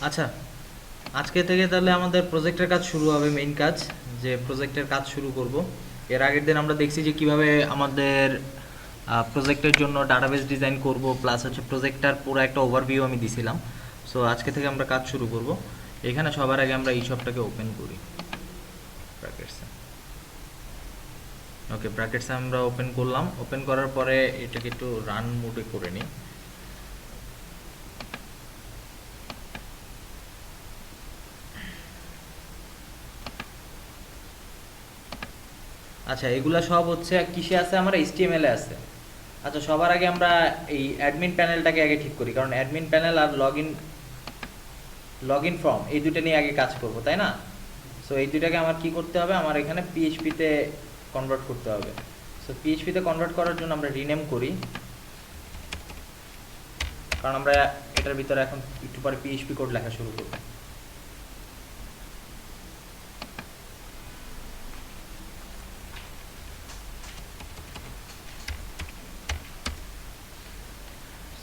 আচ্ছা, আজকে থেকে তাহলে আমাদের প্রজেক্টের কাজ শুরু হবে, মেইন কাজ, যে প্রজেক্টের কাজ শুরু করব। এর আগের দিন আমরা দেখছি যে কিভাবে আমাদের প্রজেক্টের জন্য ডাটাবেস ডিজাইন করব, প্লাস হচ্ছে প্রজেক্টটার পুরো একটা ওভারভিউ আমি দিছিলাম। সো আজকে থেকে আমরা কাজ শুরু করব। এখানে সবার আগে আমরা এই শপটাকে ওপেন করি, ব্র্যাকেটসে। ওকে, ব্র্যাকেটসে আমরা ওপেন করলাম। ওপেন করার পরে এটাকে একটু রান মোডে করে নিই। আচ্ছা, এগুলা সব হচ্ছে কিসে আছে, আমার HTML এ আছে। আচ্ছা, সবার আগে আমরা এই অ্যাডমিন প্যানেলটাকে আগে ঠিক করি, কারণ অ্যাডমিন প্যানেল আর লগ ইন ফর্ম এই দুটো নিয়ে আগে কাজ করব, তাই না? সো এই দুটাকে আমার কি করতে হবে, আমার এখানে পিএইচপিতে কনভার্ট করতে হবে। সো পিএইচপিতে কনভার্ট করার জন্য আমরা রিনেম করি, কারণ আমরা এটার ভিতরে এখন একটু পরে পিএইচপি কোড লেখা শুরু করব।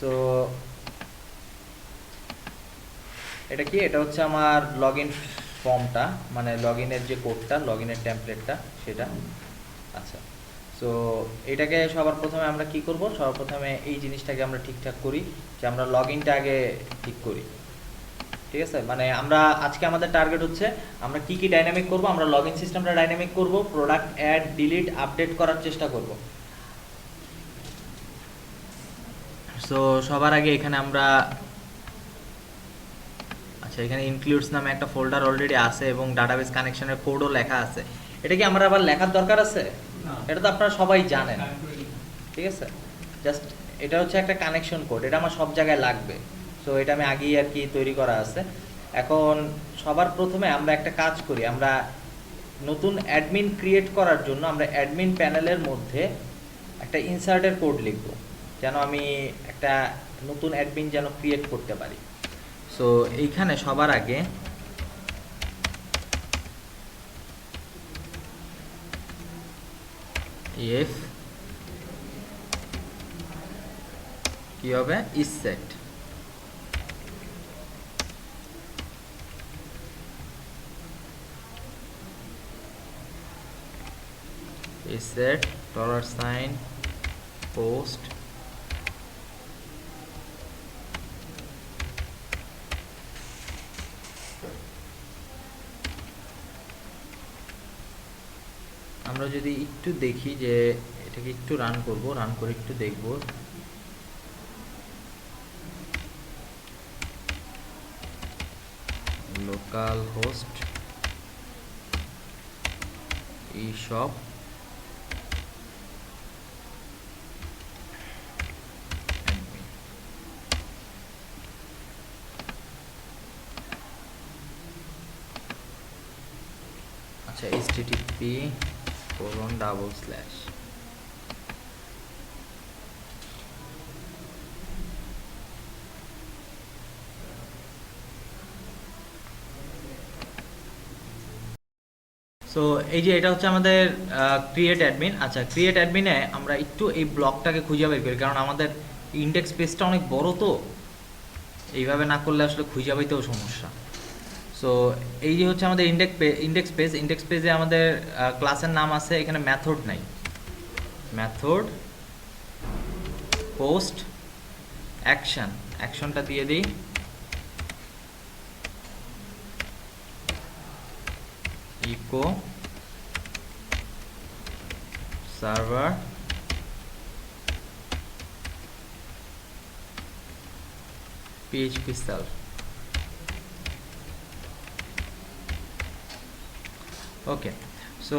সো এটা কি, এটা হচ্ছে আমার লগ ইন ফর্মটা, মানে লগ ইনের যে কোডটা, লগ ইনের টেমপ্লেটটা, সেটা। আচ্ছা, সো এটাকে সবার প্রথমে আমরা কি করব, সবার প্রথমে এই জিনিসটাকে আমরা ঠিকঠাক করি, যে আমরা লগ ইনটা আগে ঠিক করি। ঠিক আছে, মানে আমরা আজকে আমাদের টার্গেট হচ্ছে আমরা কি কি ডাইনামিক করব, আমরা লগ ইন সিস্টেমটা ডাইনামিক করব, প্রোডাক্ট অ্যাড ডিলিট আপডেট করার চেষ্টা করব। সো সবার আগে এখানে আমরা, আচ্ছা, এখানে ইনক্লুডস নামে একটা ফোল্ডার অলরেডি আছে এবং ডাটাবেস কানেকশনের কোডও লেখা আছে। এটা কি আমার আবার লেখার দরকার আছে? এটা তো আপনারা সবাই জানেন। ঠিক আছে, জাস্ট এটা হচ্ছে একটা কানেকশন কোড, এটা আমার সব জায়গায় লাগবে। সো এটা আমি আগেই আর কি তৈরি করা আছে। এখন সবার প্রথমে আমরা একটা কাজ করি, আমরা নতুন অ্যাডমিন ক্রিয়েট করার জন্য আমরা অ্যাডমিন প্যানেলের মধ্যে একটা ইনসার্টের কোড লিখব, যেন আমি একটা নতুন অ্যাডমিন যেন ক্রিয়েট করতে পারি। সো এইখানে সবার আগে ইফ কি হবে, is set. Is set $, post. আমরা যদি একটু দেখি যে এটাকে একটু রান করব, রান করে একটু দেখব। Local host eShop admin। আচ্ছা, http:// সো এই যে এটা হচ্ছে আমাদের ক্রিয়েট অ্যাডমিন। আচ্ছা, ক্রিয়েট অ্যাডমিনে আমরা একটু এই ব্লকটাকে খুঁজে বের করি, কারণ আমাদের ইন্ডেক্স পেজটা অনেক বড়, তো এইভাবে না করলে আসলে খুঁজে পাইতেও সমস্যা। সো এই যে হচ্ছে আমাদের ইন্ডেক্স পেজে আমাদের ক্লাসের নাম আছে, এখানে মেথড নাই। মেথড পোস্ট অ্যাকশনটা দিয়ে দিই, ইকো সার্ভার পিএইচপি সেলফ। ওকে, সো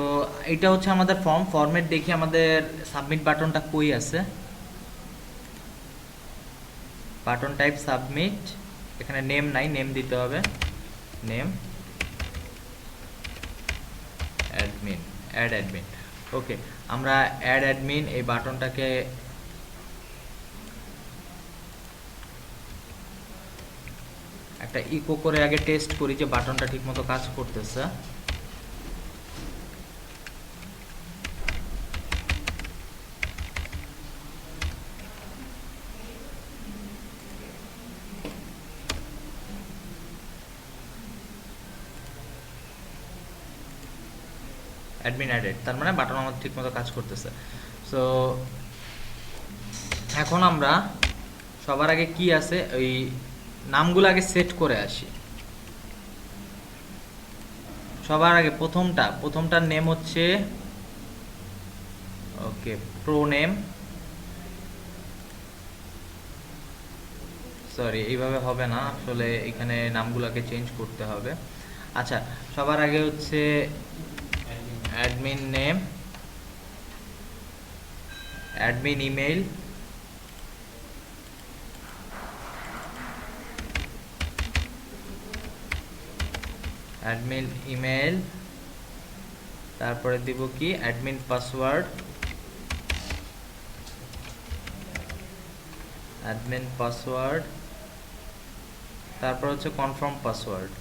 এটা হচ্ছে আমাদের ফর্মেট। দেখি আমাদের সাবমিট বাটনটা কই আছে। বাটন টাইপ সাবমিট, এখানে নেম নাই, নেম দিতে হবে, নেম অ্যাডমিন, অ্যাড অ্যাডমিন। ওকে, আমরা অ্যাড অ্যাডমিন এই বাটনটাকে একটা ইকো করে আগে টেস্ট করি যে বাটনটা ঠিকমতো কাজ করতেছে। অ্যাডমিন অ্যাডেড, তার মানে বাটন আমার ঠিক মতো কাজ করতেছে। সো এখন আমরা সবার আগে কি আছে ওই নামগুলো আগে সেট করে আসি। সবার আগে প্রথমটার নেম হচ্ছে ওকে প্রো নেম, সরি এইভাবে হবে না, আসলে এখানে নামগুলোকে চেঞ্জ করতে হবে। আচ্ছা, সবার আগে হচ্ছে admin name, admin email, admin email, তারপরে দিব কি অ্যাডমিন পাসওয়ার্ড, অ্যাডমিন পাসওয়ার্ড, তারপর হচ্ছে কনফার্ম পাসওয়ার্ড।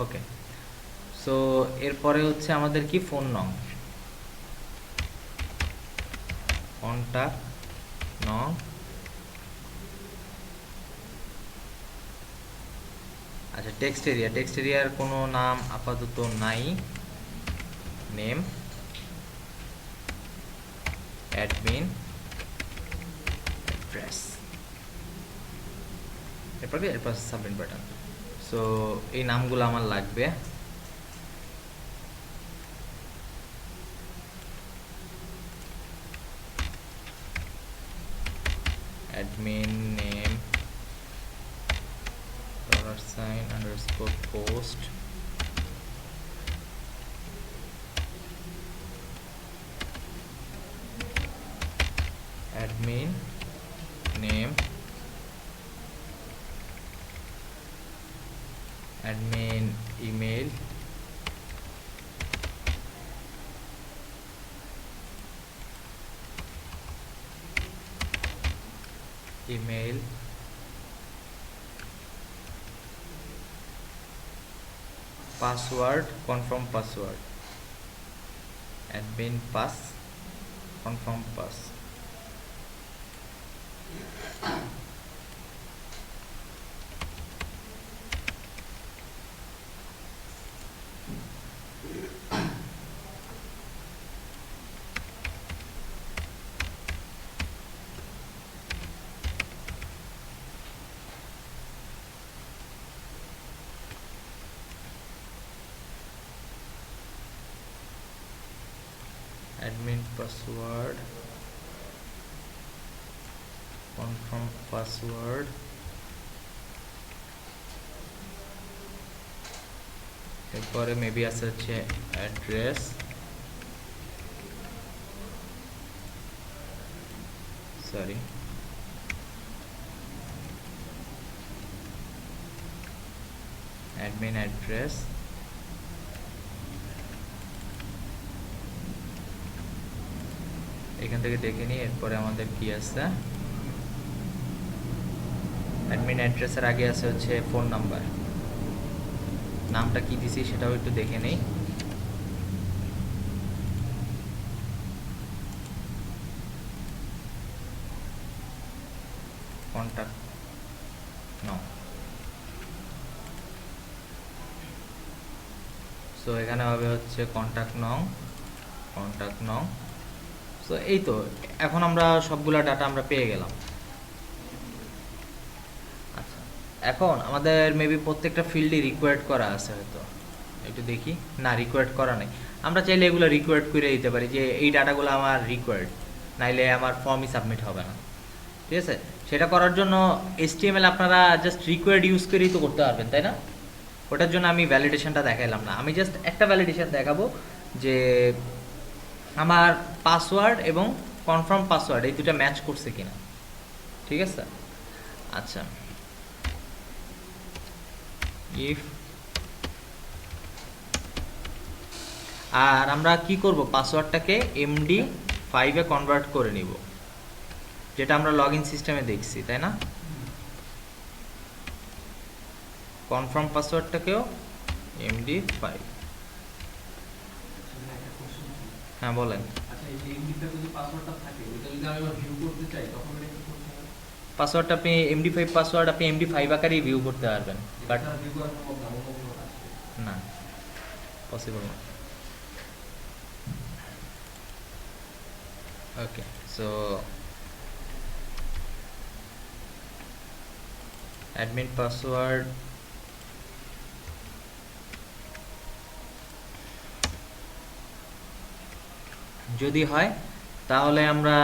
ওকে, সো এরপরে হচ্ছে আমাদের কি ফোন নং, কন্টাক্ট নং, আচ্ছা টেক্সট এরিয়ার কোনো নাম আপাতত নাই, নেম, অ্যাডমিন অ্যাড্রেস, এরপর সাবমিট বাটন। সো এই নামগুলো আমার লাগবে। Admin name $_ post, admin name, admin email, password, confirm password, admin pass, confirm pass। admin password, confirm password, এরপরে মেবি আছে হচ্ছে অ্যাড্রেস, সরি অ্যাডমিন অ্যাড্রেস, এখান থেকে দেখে নিই। এরপরে আমাদের কি আছে, অ্যাডমিন অ্যাড্রেসের আগে আছে হচ্ছে ফোন নাম্বার, নামটা কি দিছি সেটাও একটু দেখে নেই। কন্টাক্ট নং, সো এখানে হবে হচ্ছে কন্টাক্ট নং। সো এই তো, এখন আমরা সবগুলা ডাটা আমরা পেয়ে গেলাম। আচ্ছা, এখন আমাদের মেবি প্রত্যেকটা ফিল্ডে রিকোয়ার্ড করা আছে হয়তো, একটু দেখি। না, রিকোয়ার্ড করা নেই। আমরা চাইলে এগুলো রিকোয়ার্ড করে দিতে পারি যে এই ডাটাগুলো আমার রিকোয়ার্ড, নাইলে আমার ফর্মই সাবমিট হবে না। ঠিক আছে, সেটা করার জন্য HTML আপনারা জাস্ট রিকোয়ার্ড ইউজ করেই তো করতে পারবেন, তাই না? ওটার জন্য আমি ভ্যালিডেশনটা দেখাইলাম না, আমি জাস্ট একটা ভ্যালিডেশন দেখাবো যে আমার পাসওয়ার্ড এবং কনফার্ম পাসওয়ার্ড এই দুটো ম্যাচ করছে কিনা। ঠিক আছে, আচ্ছা ইফ, আর আমরা কি করব, পাসওয়ার্ডটাকে MD5 এ কনভার্ট করে নিব, যেটা আমরা লগ ইন সিস্টেমে দেখছি, তাই না? কনফার্ম পাসওয়ার্ডটাকেও MD5। হ্যাঁ বলেন। আচ্ছা, পাসওয়ার্ডটা আপনি MD5 পাসওয়ার্ড আপনি MD5 আকারেই ভিউ করতে পারবেন, বাট না, পসিবল না। ওকে, সো অ্যাডমিন পাসওয়ার্ড যদি হয় তাহলে আমরা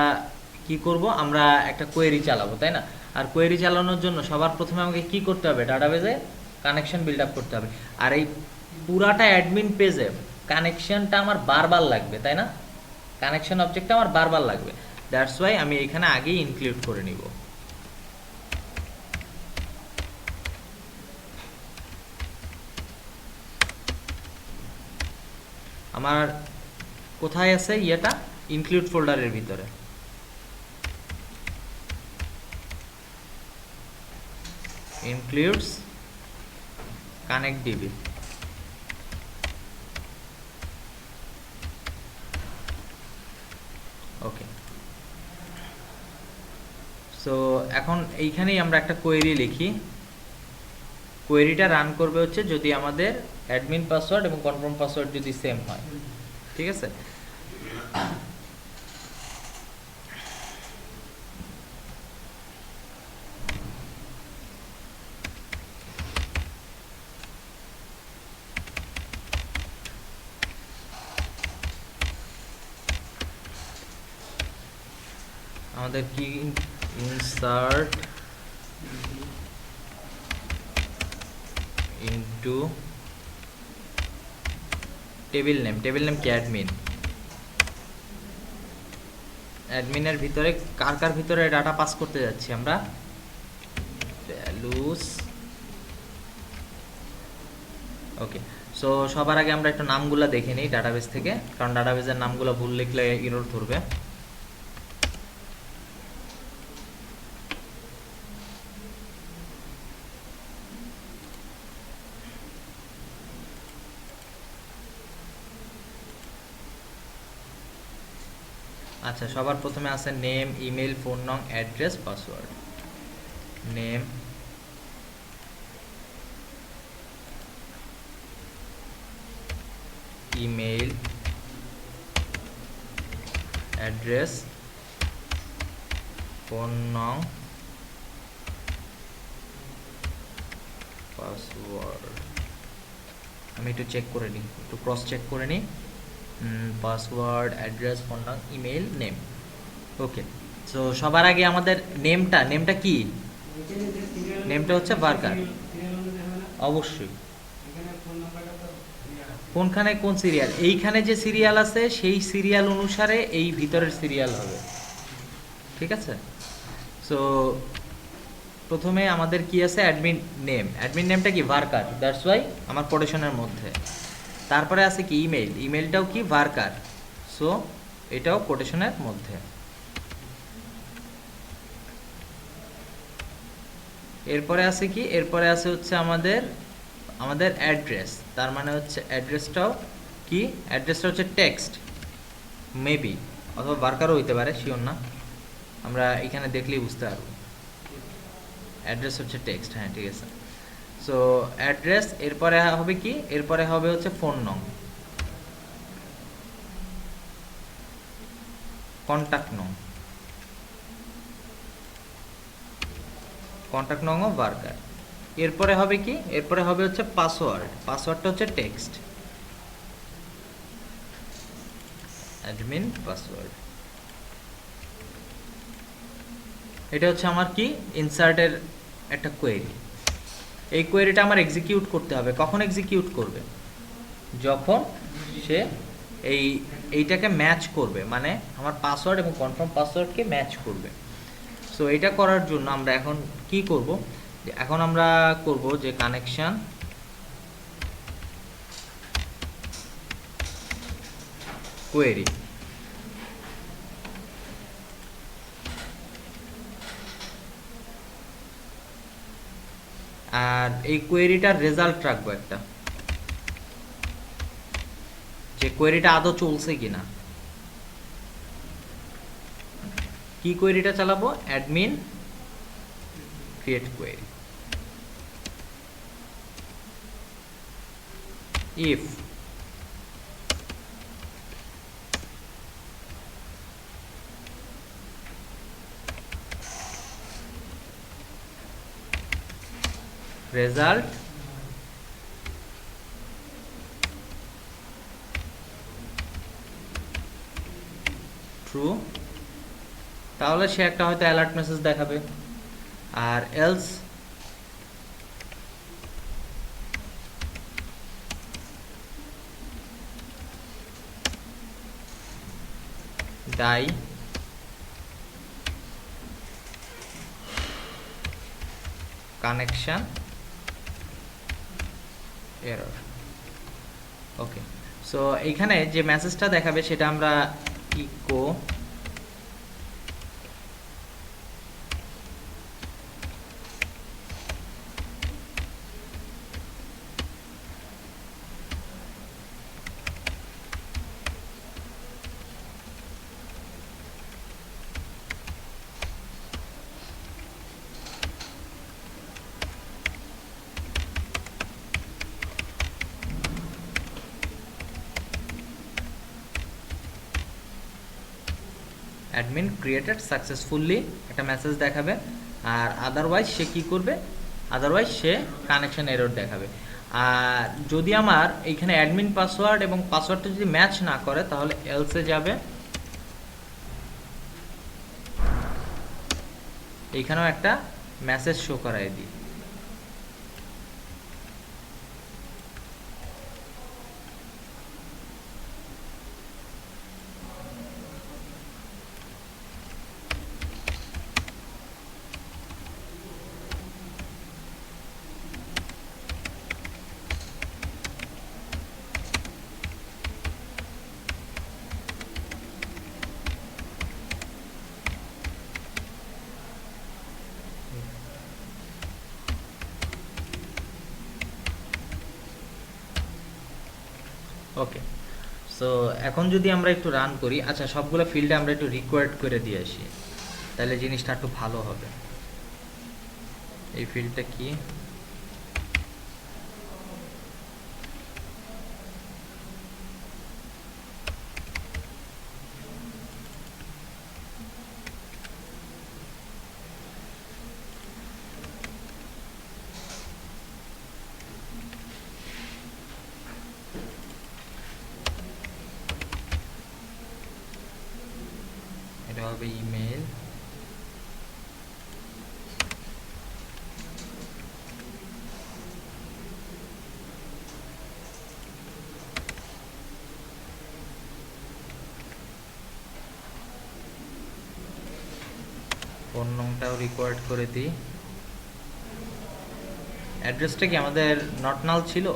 কি করব, আমরা একটা কোয়েরি চালাবো, তাই না? আর কোয়েরি চালানোর জন্য সবার প্রথমে আমাকে কি করতে হবে, ডাটাবেজে কানেকশন বিল্ড আপ করতে হবে। আর এই পুরাটা অ্যাডমিন পেজে কানেকশনটা আমার বারবার লাগবে, তাই না? কানেকশন অবজেক্টটা আমার বারবার লাগবে, দ্যাটস ওয়াই আমি এখানে আগেই ইনক্লুড করে নিব। আমার কোথায় আছে ইয়েটা, ইনক্লুড ফোল্ডারের ভিতরে। includes connect db, ওকে। সো এখন এইখানেই আমরা একটা কোয়েরি লিখি। কোয়েরিটা রান করবে হচ্ছে যদি আমাদের অ্যাডমিন পাসওয়ার্ড এবং কনফার্ম পাসওয়ার্ড যদি সেম হয়, ঠিক আছে? আমাদের কি ইনসার্ট ইনটু টেবিল নেম কি অ্যাডমিন, অ্যাডমিনের ভিতরে কার ভিতরে ডাটা পাস করতে যাচ্ছি আমরা, ভ্যালুস। ওকে, সো সবার আগে আমরা একটু নামগুলো দেখে নিই ডাটাবেস থেকে, কারণ ডাটাবেসের নামগুলো ভুল লিখলে এরর ধরবে। আচ্ছা, সবার প্রথমে আছে নেম, ইমেল, ফোন নং, address, password. Name, email, address, phone নং, পাসওয়ার্ড। আমি একটু চেক করে নিই, একটু ক্রস চেক করে নিই। পাসওয়ার্ড, অ্যাড্রেস, ফোন নং, ইমেল, নেম। ওকে, সো সবার আগে আমাদের নেমটা কি, নেমটা হচ্ছে ওয়ার্কার, অবশ্যই। কোনখানে কোন সিরিয়াল, এইখানে যে সিরিয়াল আছে সেই সিরিয়াল অনুসারে এই ভিতরের সিরিয়াল হবে, ঠিক আছে? সো প্রথমে আমাদের কি আছে, অ্যাডমিন নেমটা কি ওয়ার্কার, দ্যাটস ওয়াই আমার কোটেশনের মধ্যে। তারপরে আছে কি ইমেলটাও কি ওয়ার্কার, সো এটাও কোটেশনের মধ্যে। এরপরে আছে কি, এরপরে আছে হচ্ছে আমাদের অ্যাড্রেস, তার মানে হচ্ছে অ্যাড্রেসটাও কি, অ্যাড্রেসটা হচ্ছে টেক্সট, মেবি, অথবা ওয়ার্কারও হইতে পারে, শিওর না, আমরা এখানে দেখলেই বুঝতে পারবো। অ্যাড্রেস হচ্ছে টেক্সট, হ্যাঁ ঠিক আছে। সো অ্যাড্রেস, এরপরে হবে কি, এরপরে হবে হচ্ছে ফোন নং, কন্ট্যাক্ট নং অফ ওয়ার্কার। এরপরে হবে কি, এরপরে হবে হচ্ছে পাসওয়ার্ডটা হচ্ছে টেক্সট, অ্যাডমিন পাসওয়ার্ড। এটা হচ্ছে আমার কি, ইনসার্টের একটা কোয়েরি। এই কোয়েরিটা আমার এক্সিকিউট করতে হবে, কখন এক্সিকিউট করবে, যখন সে এইটাকে ম্যাচ করবে, মানে আমার পাসওয়ার্ড এবং কনফার্ম পাসওয়ার্ডকে ম্যাচ করবে। সো এটা করার জন্য আমরা এখন কি করব, এখন আমরা করব যে কানেকশন কোয়েরি, আর এই কোয়েরিটার রেজাল্ট রাখবো একটা, যে কোয়েরিটা আদৌ চলছে কিনা। কি কোয়েরিটা চালাবো? Admin create query. If result true, তাহলে সে একটা হয়তো অ্যালার্ট মেসেজ দেখাবে। আর এলস ডাই কানেকশন এরর। ওকে, সো এইখানে যে মেসেজটা দেখাবে সেটা আমরা ইকো অ্যাডমিন ক্রিয়েটেড সাকসেসফুলি একটা মেসেজ দেখাবে। আর আদারওয়াইজ সে কি করবে? আদারওয়াইজ সে কানেকশন এরর দেখাবে। আর যদি আমার এইখানে অ্যাডমিন পাসওয়ার্ড এবং পাসওয়ার্ডটা যদি ম্যাচ না করে তাহলে এলসে যাবে। এইখানেও একটা মেসেজ শো করাই দিই। ওকে, সো এখন যদি আমরা একটু রান করি, আচ্ছা সবগুলো ফিল্ডে আমরা একটু রিকোয়ার্ড করে দিয়ে আসি, তাহলে জিনিসটা একটু ভালো হবে। এই ফিল্ডটা কি? এটা হবে ইমেল। ফোন নম্বরটাও রিকোয়ার্ড করে দিই। অ্যাড্রেসটা কি আমাদের নট নাল ছিল?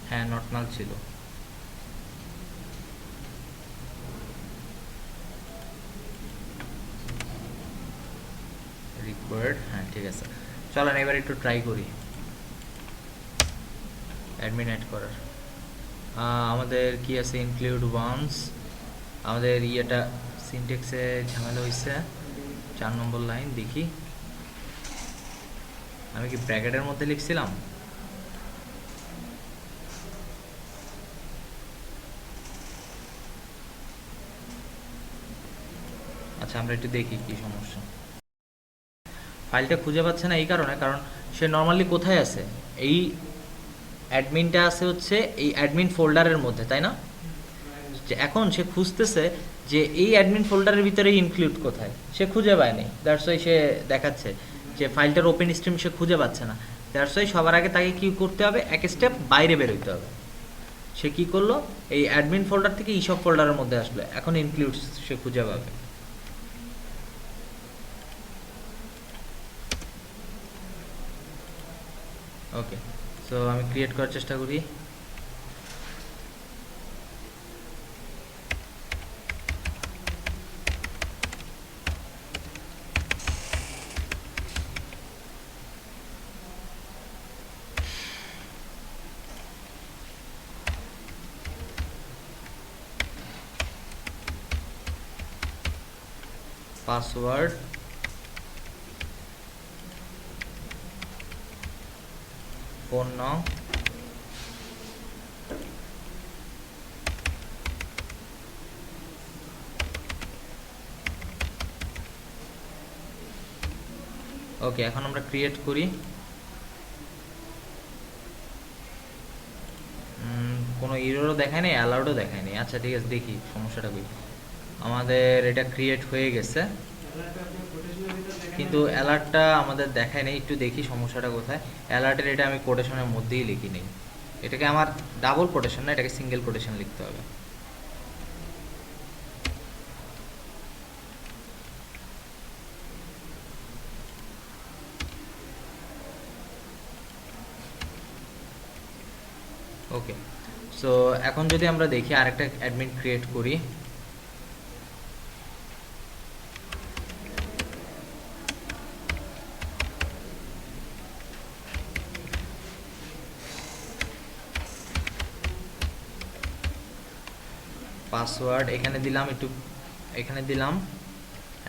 হ্যাঁ, নট নাল ছিল। রিকোয়ার্ড, হ্যাঁ ঠিক আছে। চলেন এবার একটু ট্রাই করি অ্যাডমিন অ্যাড করার। আমাদের কি আছে? Include once. আমাদের ইয়েটা সিনটেক্সে ঝামেলা হয়েছে। 4 নম্বর লাইন দেখি, আমি কি ব্র্যাকেটের মধ্যে লিখছিলাম? আচ্ছা আমরা একটু দেখি কি সমস্যা। ফাইলটা খুঁজে পাচ্ছে না এই কারণে, কারণ সে নর্মালি কোথায় আছে? এই অ্যাডমিনটা আছে হচ্ছে এই অ্যাডমিন ফোল্ডারের মধ্যে, তাই না? যে এখন সে খুঁজতেছে যে এই অ্যাডমিন ফোল্ডারের ভিতরে ইনক্লুড কোথায়, সে খুঁজে পায়নি। দ্যাটস ওয়াই সে দেখাচ্ছে যে ফাইলটার ওপেন স্ট্রিম সে খুঁজে পাচ্ছে না। দ্যাটস ওয়াই সবার আগে তাকে কি করতে হবে? এক স্টেপ বাইরে বেরোতে হবে। সে কি করলো? এই অ্যাডমিন ফোল্ডার থেকে ইসব ফোল্ডারের মধ্যে আসলো, এখন ইনক্লুড সে খুঁজে পাবে। ওকে, সো আমি ক্রিয়েট করার চেষ্টা করি। পাসওয়ার্ড, ফোন নং, ওকে। এখন আমরা ক্রিয়েট করি। কোনো এররও দেখায় নাই, অ্যালাউডও দেখায় নাই। আচ্ছা ঠিক আছে, দেখি সমস্যাটা কই। আমাদের এটা ক্রিয়েট হয়ে গেছে, কিন্তু অ্যালার্টটা আমাদের দেখায় নাই। একটু দেখি সমস্যাটা কোথায়। অ্যালার্টের এটা আমি কোটেশনের মধ্যেই লিখি নেই। এটাকে আমার ডাবল কোটেশন না, এটাকে সিঙ্গেল কোটেশন লিখতে হবে। ওকে, সো এখন যদি আমরা দেখি আরেকটা অ্যাডমিন ক্রিয়েট করি। পাসওয়ার্ড এখানে দিলাম একটু, এখানে দিলাম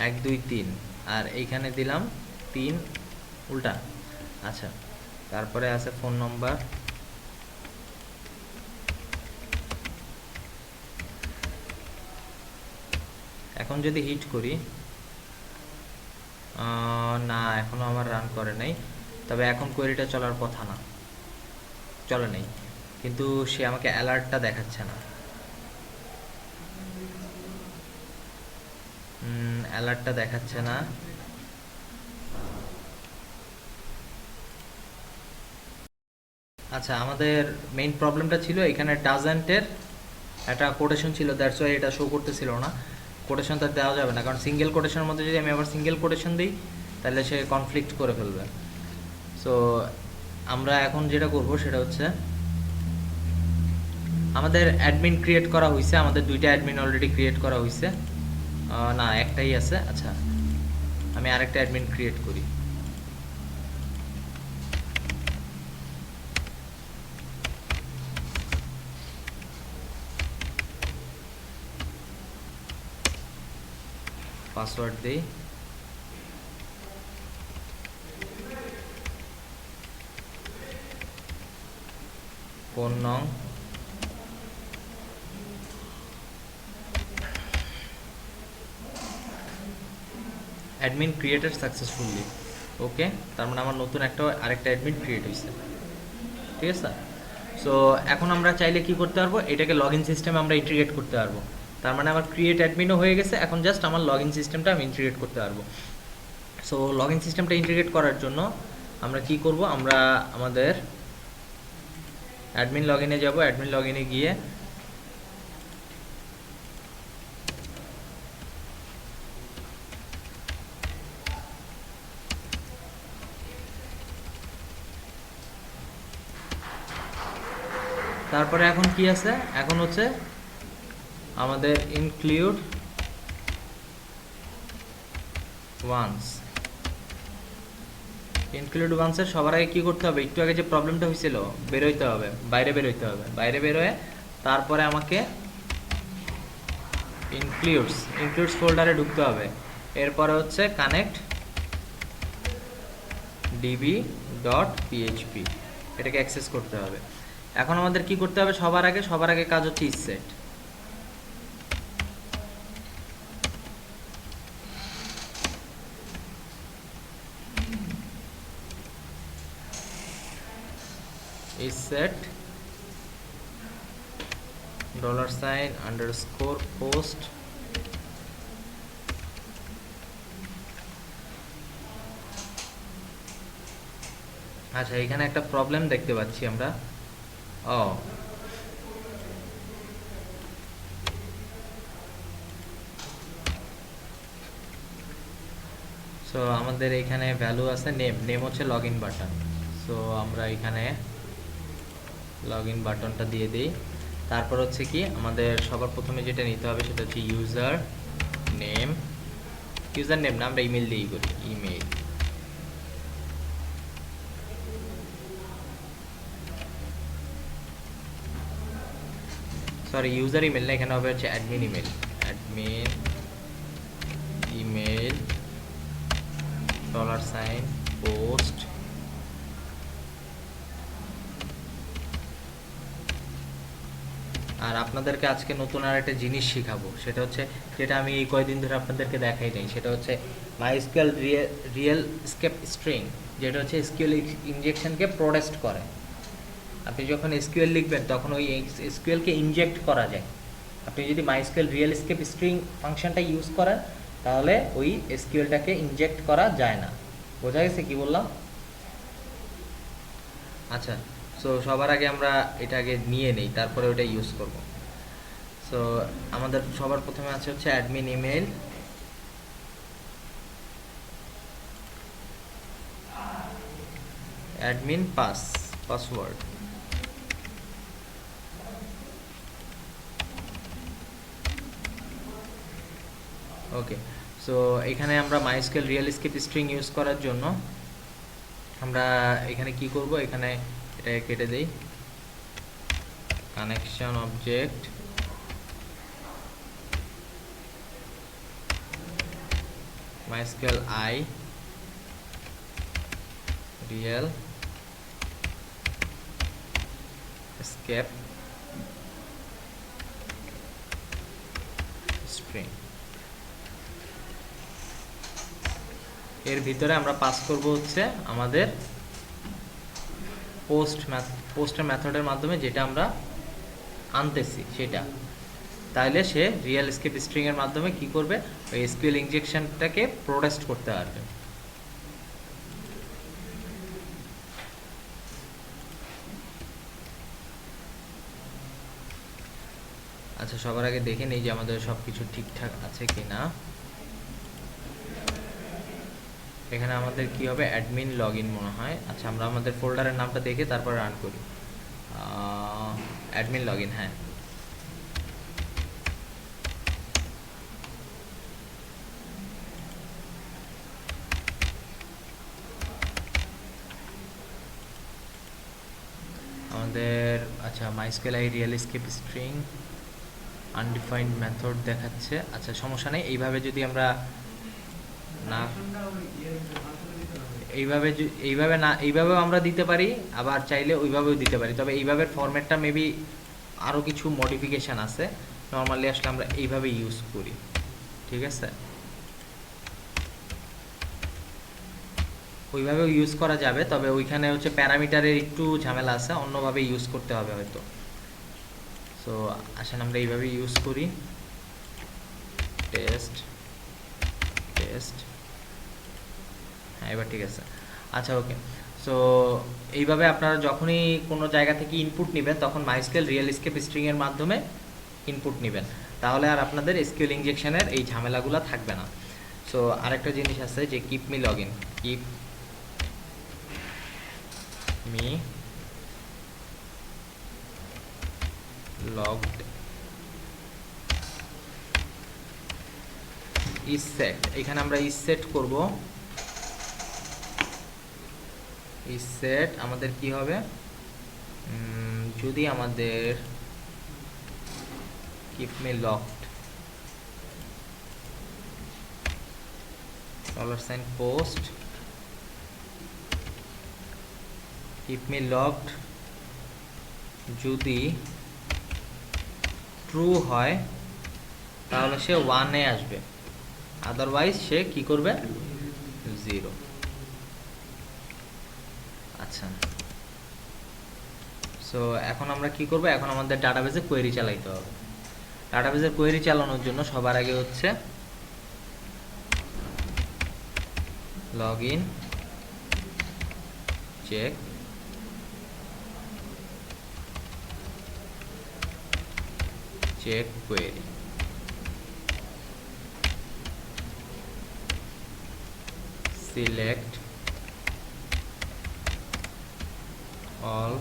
1 2 3, আর এইখানে দিলাম 3 উল্টা। আচ্ছা, তারপরে আছে ফোন নম্বর। এখন যদি হিট করি, না এখনো আমার রান করে নাই, তবে এখন কোয়েরিটা চলার কথা না, চলে নেই, কিন্তু সে আমাকে অ্যালার্টটা দেখাচ্ছে না। অ্যালার্টটা দেখাচ্ছে না। আচ্ছা, আমাদের মেইন প্রবলেমটা ছিল এখানে ডাজেন্টের একটা কোটেশন ছিল, দ্যাটস ওয়াই এটা শো করতেছিল না। কোটেশনটা দেওয়া যাবে না, কারণ সিঙ্গেল কোটেশনের মধ্যে যদি আমি আবার সিঙ্গেল কোটেশন দিই তাহলে সে কনফ্লিক্ট করে ফেলবে। সো আমরা এখন যেটা করব সেটা হচ্ছে, আমাদের অ্যাডমিন ক্রিয়েট করা হয়েছে, আমাদের 2টা অ্যাডমিন অলরেডি ক্রিয়েট করা হয়েছে, না একটাই আছে। আচ্ছা, আমি আরেকটা অ্যাডমিন ক্রিয়েট করি। পাসওয়ার্ড দেই, ফোন নং, অ্যাডমিন ক্রিয়েটেড সাকসেসফুলি। ওকে, তার মানে আমার নতুন আরেকটা অ্যাডমিন ক্রিয়েট হয়েছে। ঠিক আছে, সো এখন আমরা চাইলে কি করতে পারবো, এটাকে লগ ইন সিস্টেমে আমরা ইন্টিগ্রেট করতে পারবো। তার মানে আমার ক্রিয়েট অ্যাডমিনও হয়ে গেছে, এখন জাস্ট আমার লগ ইন সিস্টেমটা আমি ইন্টিগ্রেট করতে পারবো। সো লগ ইন সিস্টেমটা ইন্টিগ্রেট করার জন্য আমরা কি করব, আমরা আমাদের অ্যাডমিন লগ ইনে যাবো। অ্যাডমিন লগ ইনে গিয়ে তারপরে এখন কি আছে, এখন হচ্ছে আমাদের ইনক্লুড ওয়ান্স। ইনক্লুড ওয়ান্সের সবার আগে কী করতে হবে, একটু আগে যে প্রবলেমটা হয়েছিল বেরোইতে হবে, বাইরে বেরোইতে হবে। বাইরে বেরোয় তারপরে আমাকে ইনক্লুডস ফোল্ডারে ঢুকতে হবে। এরপরে হচ্ছে কানেক্ট db.php, এটাকে অ্যাক্সেস করতে হবে। এখন আমাদের কি করতে হবে, সবার আগে কাজ হচ্ছে ইসেট। ইসেট $_ আচ্ছা, এখানে একটা প্রবলেম দেখতে পাচ্ছি আমরা। সো আমাদের এখানে ভ্যালু আছে নেম হচ্ছে লগ ইন বাটন। সো আমরা এখানে লগ ইন বাটনটা দিয়ে দিই। তারপর হচ্ছে কি, আমাদের সবার প্রথমে যেটা নিতে হবে সেটা হচ্ছে ইউজার নেম না, আমরা ইমেল দিয়েই করি, ইমেল। সরি, ইউজার ইমেল না, এখানে হবে হচ্ছে অ্যাডমিন ইমেল $, পোস্ট। আর আপনাদেরকে আজকে নতুন আর একটা জিনিস শেখাবো, সেটা হচ্ছে যেটা আমি এই কয়দিন ধরে আপনাদেরকে দেখাই নাই, সেটা হচ্ছে মাইস্কুয়েল রিয়েল স্কেপ স্ট্রিং, যেটা হচ্ছে এসকিউএল ইনজেকশনকে প্রোটেস্ট করে। আপনি যখন এসকিউএল লিখবেন তখন ওই এসকিউএলকে ইনজেক্ট করা যায়। আপনি যদি মাইস্কুয়েল রিয়েল স্কেপ স্ট্রিং ফাংশনটা ইউজ করেন তাহলে ওই এসকিউএলটাকে ইনজেক্ট করা যায় না। বোঝা গেছে কি বললাম? আচ্ছা, সো সবার আগে আমরা এটা আগে নিয়ে নেই, তারপরে ওটা ইউজ করব। সো আমাদের সবার প্রথমে আছে হচ্ছে admin email, admin password. Okay, so এখানে আমরা mysql real escape string use করার জন্য আমরা এখানে কি করব, এখানে এটা কেটে দেই, connection object MySQL I real escape string। এর ভিতরে আমরা পাস করব হচ্ছে আমাদের পোস্টের মেথডের মাধ্যমে যেটা আমরা আনতেছি সেটা। তাহলে সে রিয়েল স্কেপ স্ট্রিং এর মাধ্যমে কি করবে, ওই এসকিউএল ইনজেকশনটাকে প্রোটেস্ট করতে পারবে। আচ্ছা, সবার আগে দেখে নেই যে আমাদের সবকিছু ঠিকঠাক আছে কিনা। এখানে আমাদের কি হবে, অ্যাডমিন লগইন মনে হয়। আচ্ছা, আমরা আমাদের ফোল্ডারের নামটা দেখে তারপর রান করি। অ্যাডমিন লগইন, হ্যাঁ। আমাদের আচ্ছা mysqli real escape string undefined method দেখাচ্ছে। আচ্ছা, সমস্যা নেই, এইভাবে যদি আমরা না এইভাবেও আমরা দিতে পারি, আবার চাইলে ওইভাবেও দিতে পারি। তবে এইভাবে ফরম্যাটটা মেবি আরও কিছু মডিফিকেশান আছে। নর্মালি আসলে আমরা এইভাবে ইউজ করি, ঠিক আছে? ওইভাবেও ইউজ করা যাবে, তবে ওইখানে হচ্ছে প্যারামিটারের একটু ঝামেলা আছে, অন্যভাবে ইউজ করতে হবে হয়তো। সো আসেন আমরা এইভাবে ইউজ করি, টেস্ট। হ্যাঁ, এবার ঠিক আছে। আচ্ছা, ওকে। সো এইভাবে আপনারা যখনই কোনো জায়গা থেকে ইনপুট নেবেন তখন মাইস্কুয়েল রিয়েল স্কেপ স্ট্রিংয়ের মাধ্যমে ইনপুট নেবেন, তাহলে আর আপনাদের এসকিউএল ইনজেকশনের এই ঝামেলাগুলো থাকবে না। সো আরেকটা জিনিস আছে যে keep me login, keep me logged is set. এখানে আমরা ইজ সেট করব। ইজ সেট আমাদের কি হবে, যদি আমাদের keep me locked $post keep me locked যদি ট্রু হয় তাহলে সে 1-এ আসবে, আদারওয়াইজ সে কি করবে, 0। আচ্ছা, সো এখন আমরা কি করব, এখন আমাদের ডাটাবেসে কোয়েরি চালাইতে হবে। ডাটাবেসের কোয়েরি চালানোর জন্য সবার আগে হচ্ছে login check query. Select all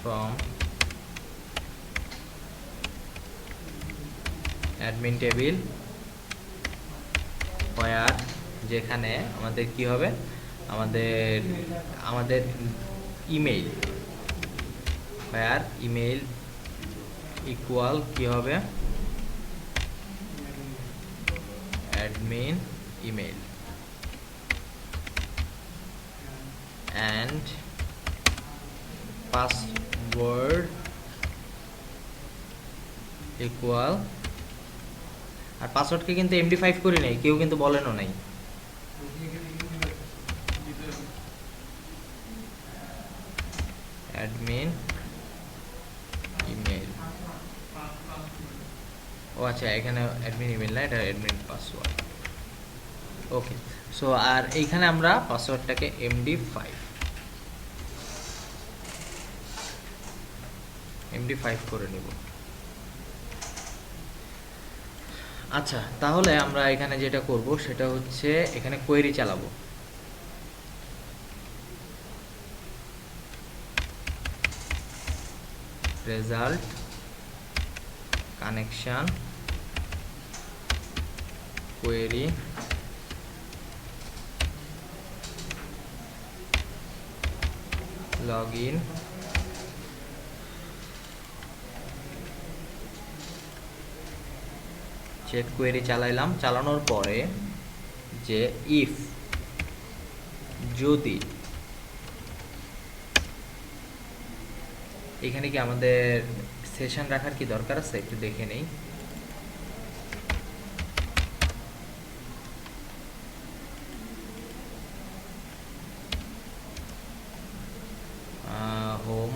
from admin table where, যেখানে আমাদের কি হবে, আমাদের ইমেইল, where ইমেইল ইকুয়াল কি হবে, admin email. and password equal, আর পাসওয়ার্ডকে কিন্তু MD5 করি নাই, কেউ কিন্তু বলেনও নাই। অ্যাডমিন ইমেল, ও আচ্ছা এখানে অ্যাডমিন ইমেল না, এটা অ্যাডমিন পাসওয়ার্ড। ওকে, সো আর এইখানে আমরা পাসওয়ার্ডটাকে MD5 করে নেব। আচ্ছা, তাহলে আমরা এখানে যেটা করব সেটা হচ্ছে এখানে কোয়েরি চালাবো। Result connection query login check query চালাইলাম। চালানোর পরে যে ইফ যদি এখানে কি আমাদের সেশন রাখার কি দরকার আছে একটু দেখে নেই। হোম,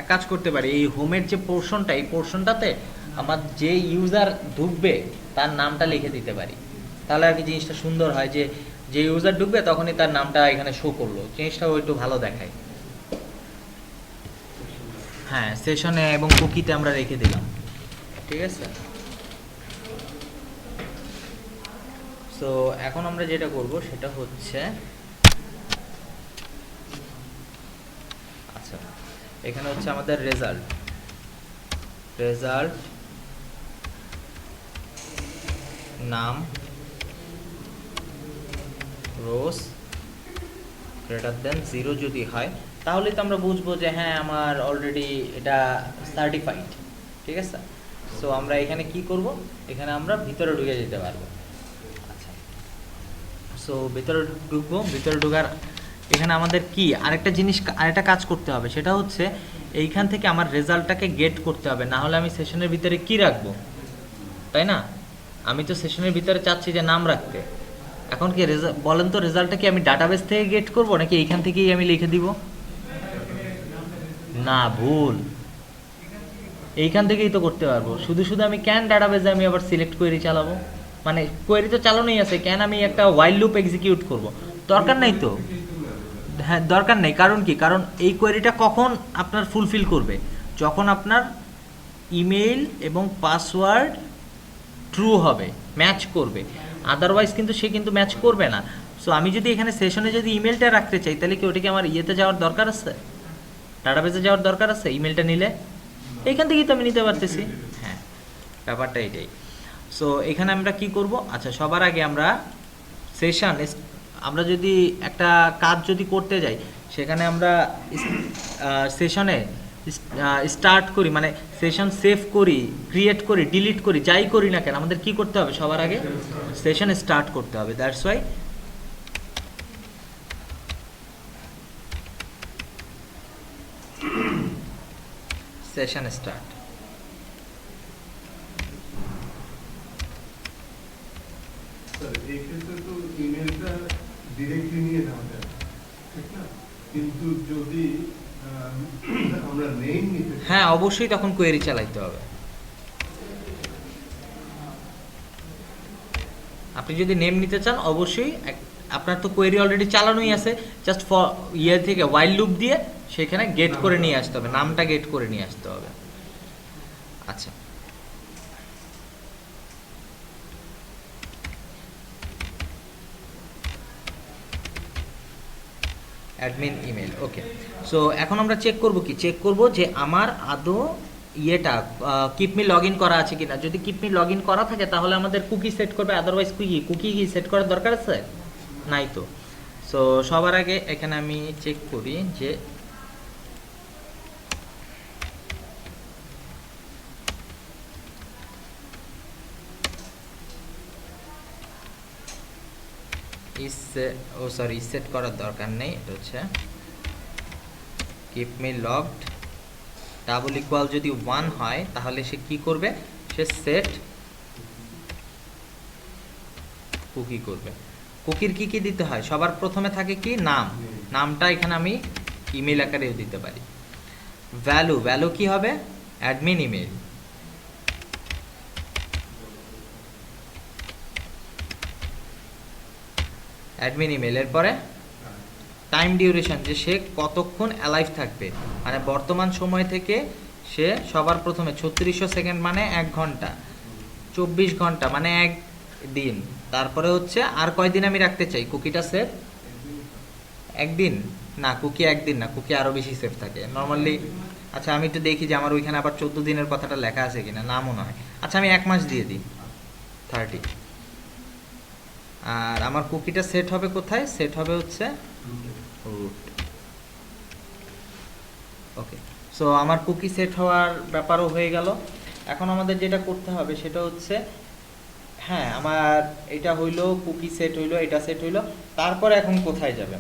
এক কাজ করতে পারি, এই হোমের যে পোর্শনটা, এই পোর্শনটাতে আমার যে ইউজার ঢুকবে তার নামটা লিখে দিতে পারি, তাহলে আর কি জিনিসটা সুন্দর হয়, যে যে ইউজার ঢুকবে তখনই তার নামটা এখানে শো করলো, জিনিসটাও একটু ভালো দেখায়। হ্যাঁ, সেশনে এবং কুকিতে আমরা রেখে দিলাম, ঠিক আছে। সো এখন আমরা যেটা করব সেটা হচ্ছে, আচ্ছা এখানে হচ্ছে আমাদের রেজাল্ট নাম রোস গ্রেটার দেন 0 যদি হয়, তাহলে তো আমরা বুঝবো যে হ্যাঁ আমার অলরেডি এটা সার্টিফাইড, ঠিক আছে। সো আমরা এখানে কি করব, এখানে আমরা ভিতরে ঢুকে যেতে পারবো। আচ্ছা, সো ভিতরে ঢুকবো, ভিতরে ঢোকার এখানে আমাদের কি আরেকটা কাজ করতে হবে, সেটা হচ্ছে এইখান থেকে আমার রেজাল্টটাকে গেট করতে হবে, না হলে আমি সেশনের ভিতরে কি রাখবো, তাই না? আমি তো সেশনের ভিতরে চাচ্ছি যে নাম রাখতে। এখন কি বলেন তো, রেজাল্টটা কি আমি ডাটাবেস থেকে গেট করব নাকি এইখান থেকেই আমি লিখে দিব? না, ভুল, এইখান থেকেই তো করতে পারবো। শুধু আমি ক্যান ডাটাবেসে আমি আবার সিলেক্ট কোয়েরি চালাবো, মানে কোয়েরি তো চালানোই আছে, ক্যান আমি একটা ওয়াইল লুপ এক্সিকিউট করব, দরকার নাই তো। হ্যাঁ, দরকার নেই, কারণ কি, কারণ এই কোয়েরিটা কখন আপনার ফুলফিল করবে, যখন আপনার ইমেইল এবং পাসওয়ার্ড ট্রু হবে, ম্যাচ করবে, আদারওয়াইজ কিন্তু সে কিন্তু ম্যাচ করবে না। সো আমি যদি এখানে সেশনে যদি ইমেলটা রাখতে চাই, তাহলে কি ওটাকে আমার ইয়েতে যাওয়ার দরকার আছে, ডাটাবেসে যাওয়ার দরকার আছে? ইমেলটা নিলে এইখান থেকেই তো আমি নিতে পারতেছি। হ্যাঁ, ব্যাপারটা এটাই। সো এখানে আমরা কি করব, আচ্ছা সবার আগে আমরা আমরা যদি একটা কাজ যদি করতে যাই, সেখানে আমরা সেশনে স্টার্ট করি, মানে সেশন সেভ করি, ক্রিয়েট করি, ডিলিট করি, যাই করি না কেন, আমাদের কি করতে হবে, সবার আগে সেশন স্টার্ট করতে হবে। That's why session start. এই ক্ষেত্রে তো ইমেলটা ডিরেক্টলি নিয়ে নেওয়া যায়, ঠিক না? কিন্তু যদি আমরা নেম নিতে, হ্যাঁ অবশ্যই তখন কোয়েরি চালাইতে হবে। আপনি যদি নেম নিতে চান অবশ্যই, আপনার তো কোয়েরি অলরেডি চালানোই আছে, জাস্ট ফর ইয়ে থেকে ওয়াইল লুপ দিয়ে সেখানে গেট করে নিয়ে আসতে হবে, নামটা গেট করে নিয়ে আসতে হবে। আচ্ছা, অ্যাডমিন ইমেল, ওকে। সো এখন আমরা চেক করব কি, চেক করব যে আমার আদৌ ইয়েটা কিপ মি লগ ইন করা আছে কিনা। যদি কিপ মি লগ ইন করা থাকে তাহলে আমাদের কুকি সেট করবে, আদারওয়াইজ কুকি কি সেট করার দরকার আছে? নাই তো। সো সবার আগে এখানে আমি চেক করি যে সেট করার দরকার নেই, এটা হচ্ছে keep me logged double equal যদি 1 হয় তাহলে সে কি করবে, সে সেট কুকি করবে। কুকির কি কি দিতে হয়, সবার প্রথমে থাকে কি নাম, নামটা এখানে আমি ইমেল আকারেও দিতে পারি। ভ্যালু, ভ্যালু কি হবে, অ্যাডমিন ইমেল। অ্যাডমিন ইমেল, এরপরে টাইম ডিউরেশন, যে সে কতক্ষণ অ্যালাইভ থাকবে, মানে বর্তমান সময় থেকে সে সবার প্রথমে 3600 সেকেন্ড মানে 1 ঘন্টা, 24 ঘন্টা মানে 1 দিন, তারপরে হচ্ছে আর কয়দিন আমি রাখতে চাই কুকিটা সেভ, একদিন না, কুকি একদিন না, কুকি আরও বেশি সেভ থাকে নর্মালি। আচ্ছা আমি একটু দেখি যে আমার ওইখানে আবার 14 দিনের কথাটা লেখা আছে কিনা, না মনে হয়। আচ্ছা আমি 1 মাস দিয়ে দিই 30। আর আমার কুকিটা সেট হবে কোথায়, সেট হবে হচ্ছে রুট। ওকে, সো আমার কুকি সেট হওয়ার ব্যাপারও হয়ে গেল। এখন আমাদের যেটা করতে হবে সেটা হচ্ছে, হ্যাঁ আমার এটা হইলো, কুকি সেট হইলো, এটা সেট হইলো, তারপরে এখন কোথায় যাবে,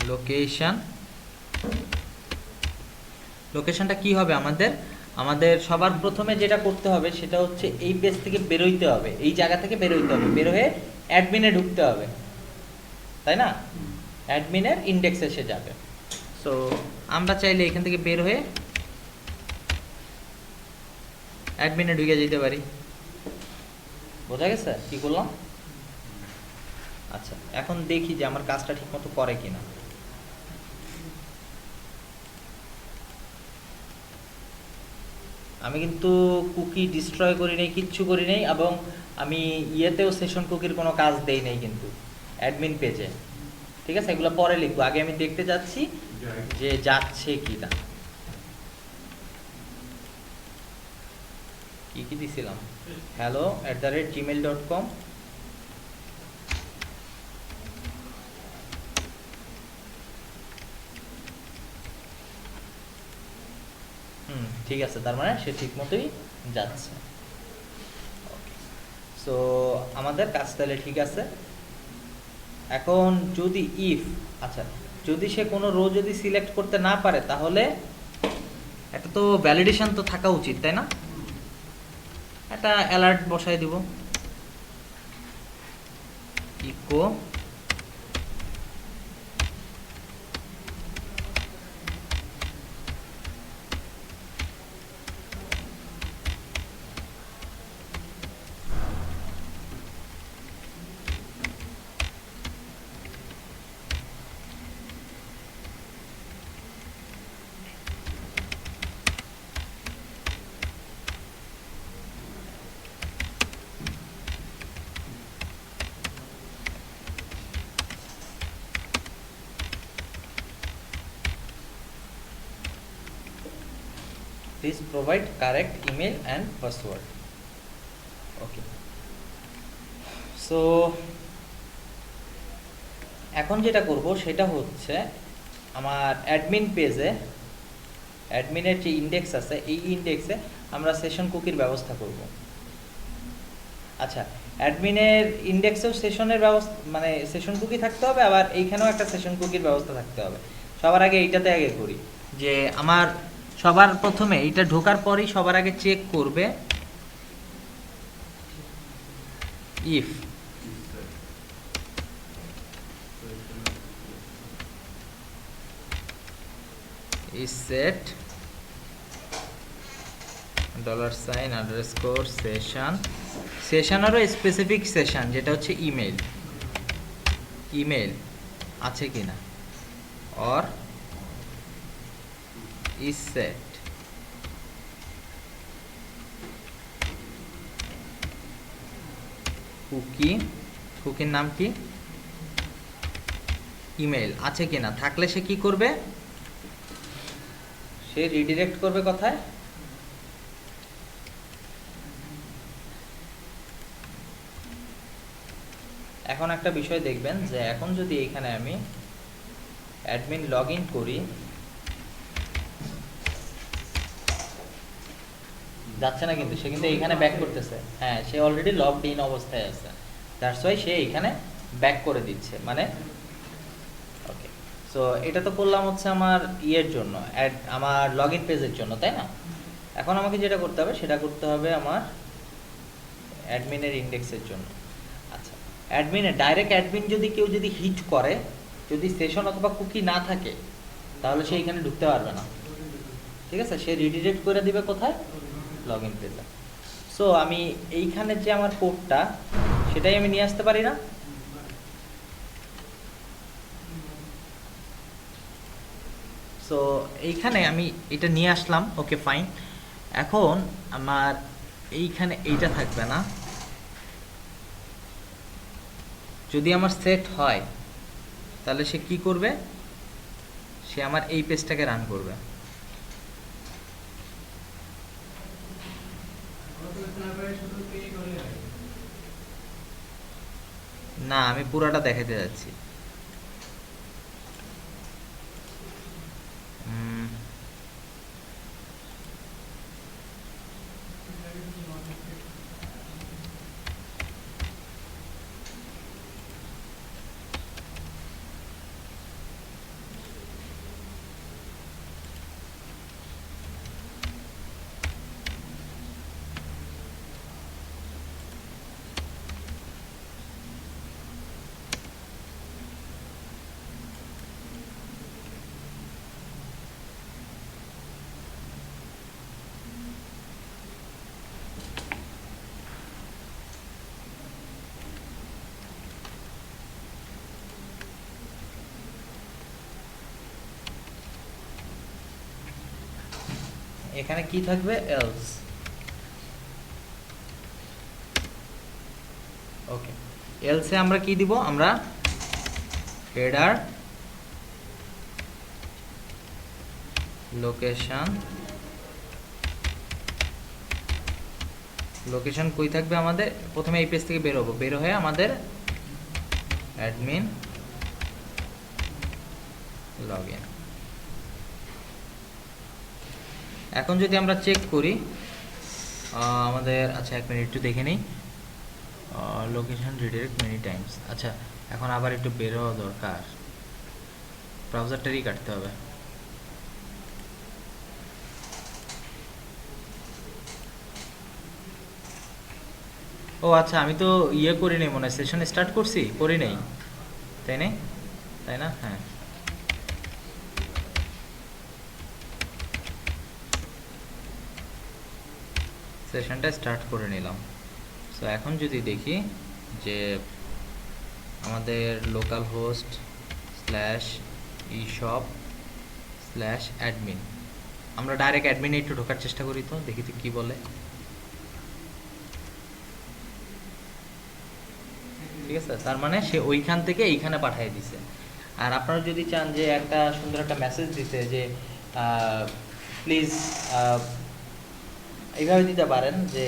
লোকেশন। লোকেশনটা কি হবে আমাদের, আমাদের সবার প্রথমে যেটা করতে হবে সেটা হচ্ছে এই পেজ থেকে বেরোইতে হবে, এই জায়গা থেকে বেরোইতে হবে, বের হয়ে অ্যাডমিনে ঢুকতে হবে, তাই না, অ্যাডমিনের ইন্ডেক্সে এসে যাবে। সো আমরা চাইলে এখান থেকে বের হয়ে অ্যাডমিনে ঢুকে যেতে পারি। বোঝা গেছে কি করলাম? আচ্ছা এখন দেখি যে আমার কাজটা ঠিকমতো করে কিনা। আমি কিন্তু কুকি ডিস্ট্রয় করি নাই, কিচ্ছু করি নাই, এবং আমি ইয়েতেও সেশন কুকির কোনো কাজ দেই নাই কিন্তু অ্যাডমিন পেজে, ঠিক আছে, এগুলো পরে লিখবো, আগে আমি দেখতে যাচ্ছি যে যাচ্ছে কি না। কি কি দিছিলাম, hello@gmail.com, ঠিক আছে, তার মানে সে ঠিক মতোই যাচ্ছে। সো আমাদের কাজ তাহলে ঠিক আছে। এখন যদি ইফ, আচ্ছা যদি সে কোনো রো যদি সিলেক্ট করতে না পারে তাহলে একটা তো ভ্যালিডেশন তো থাকা উচিত, তাই না, একটা অ্যালার্ট বসাই দিব, eco please provide correct email and password. Okay, so এখন যেটা করব সেটা হচ্ছে আমার অ্যাডমিন পেজে, অ্যাডমিনের যে ইন্ডেক্স আছে এই ইন্ডেক্সে আমরা সেশন কুকির ব্যবস্থা করব। আচ্ছা অ্যাডমিনের ইন্ডেক্সেও সেশনের ব্যবস্থা, মানে সেশন কুকি থাকতে হবে, আবার এইখানেও একটা সেশন কুকির ব্যবস্থা থাকতে হবে। সবার আগে এইটাতে আগে করি, যে আমার সবার প্রথমে এইটা ঢোকার পরেই সবার আগে চেক করবে ইফ is set $_ সেশন আরও স্পেসিফিক সেশন যেটা হচ্ছে ইমেল, ইমেল আছে কিনা, অর is set কুকি, কুকির নাম কি, ইমেল আছে কিনা, থাকলে সে কি করবে, সে রিডিরেক্ট করবে কোথায়, এখন একটা বিষয় দেখবেন যে এখন যদি এখানে আমি অ্যাডমিন লগ ইন করি, যাচ্ছে না, কিন্তু সে কিন্তু এইখানে ব্যাক করতেছে। হ্যাঁ, সে অলরেডি লগড ইন অবস্থায় আছে, দ্যাটস ওয়াই সে এইখানে ব্যাক করে দিচ্ছে মানে। ওকে, সো এটা তো করলাম হচ্ছে আমার ইয়ের জন্য, আমার লগ ইন পেজের জন্য, তাই না? এখন আমাকে যেটা করতে হবে সেটা করতে হবে আমার অ্যাডমিনের ইন্ডেক্সের জন্য। আচ্ছা, অ্যাডমিনে ডাইরেক্ট অ্যাডমিন যদি কেউ যদি হিট করে, যদি সেশন অথবা কুকি না থাকে, তাহলে সে এখানে ঢুকতে পারবে না। ঠিক আছে, সে রিডিরেক্ট করে দিবে কোথায়? লগ ইন পেজে। সো আমি এইখানে যে আমার কোডটা, সেটাই আমি নিয়ে আসতে পারি না? সো এইখানে আমি এটা নিয়ে আসলাম, ওকে ফাইন। এখন আমার এইখানে এইটা থাকবে না। যদি আমার সেট হয়, তাহলে সে কি করবে? সে আমার এই পেজটাকে রান করবে। না, আমি পুরাটা দেখাতে যাচ্ছি। এখানে কি থাকবে? এলস। ওকে, এলসে আমরা কি দিব? আমরা হেডার লোকেশন, লোকেশন কই থাকবে আমাদের? প্রথমে এই পেজ থেকে বের হবো, বের হয়ে আমাদের অ্যাডমিন লগ ইন। এখন যদি আমরা চেক করি আমাদের, আচ্ছা এক মিনিট একটু দেখে নিই, লোকেশন রিডাইরেক্ট মেনি টাইমস। আচ্ছা, এখন আবার একটু বের হওয়া দরকার, ব্রাউজারটারই কাটতে হবে। ও আচ্ছা, আমি তো ইয়ে করি নাই মনে হয়, সেশন স্টার্ট করছি, করি নাই, তাই না? তাই না? হ্যাঁ, সেশনটা স্টার্ট করে নিলাম। সো এখন যদি দেখি যে আমাদের local host slash ishop slash admin, আমরা ডাইরেক্ট অ্যাডমিনে একটু ঢোকার চেষ্টা করি, তো দেখি তো কী বলে। ঠিক আছে, তার মানে সে ওইখান থেকে এইখানে পাঠিয়ে দিছে। আর আপনারা যদি চান যে একটা সুন্দর একটা মেসেজ দিতে, যে প্লিজ, এইভাবে দিতে পারেন যে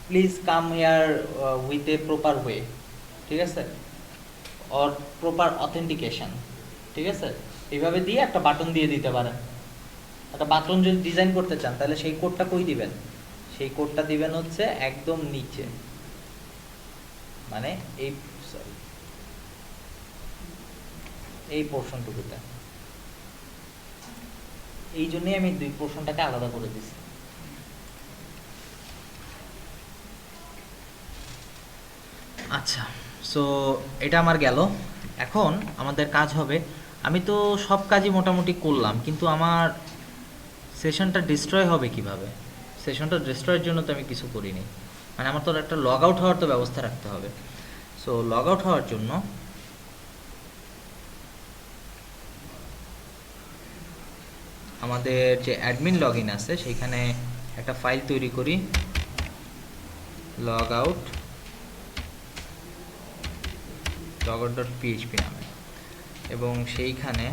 please come here with a proper way, ঠিক আছে, অর প্রপার অথেন্টিকেশন, ঠিক আছে, এইভাবে দিয়ে একটা বাটন দিয়ে দিতে পারেন। একটা বাটন যদি ডিজাইন করতে চান, তাহলে সেই কোডটা কই দিবেন? সেই কোডটা দিবেন হচ্ছে একদম নিচে, মানে এই, সরি, এই পোর্শনটুকুতে। এই জন্যই আমি দুই পোর্শনটাকে আলাদা করে দিছি। আচ্ছা, সো এটা আমার গেল। এখন আমাদের কাজ হবে, আমি তো সব কাজই মোটামুটি করলাম, কিন্তু আমার সেশনটা ডিস্ট্রয় হবে কিভাবে? সেশনটা ডিস্ট্রয়ের জন্য তো আমি কিছু করিনি, মানে আমার তো একটা লগ আউট হওয়ার তো ব্যবস্থা রাখতে হবে। সো লগ আউট হওয়ার জন্য আমাদের যে অ্যাডমিন লগ ইন আছে, সেইখানে একটা ফাইল তৈরি করি, লগ আউট logout.php নামে, এবং সেইখানে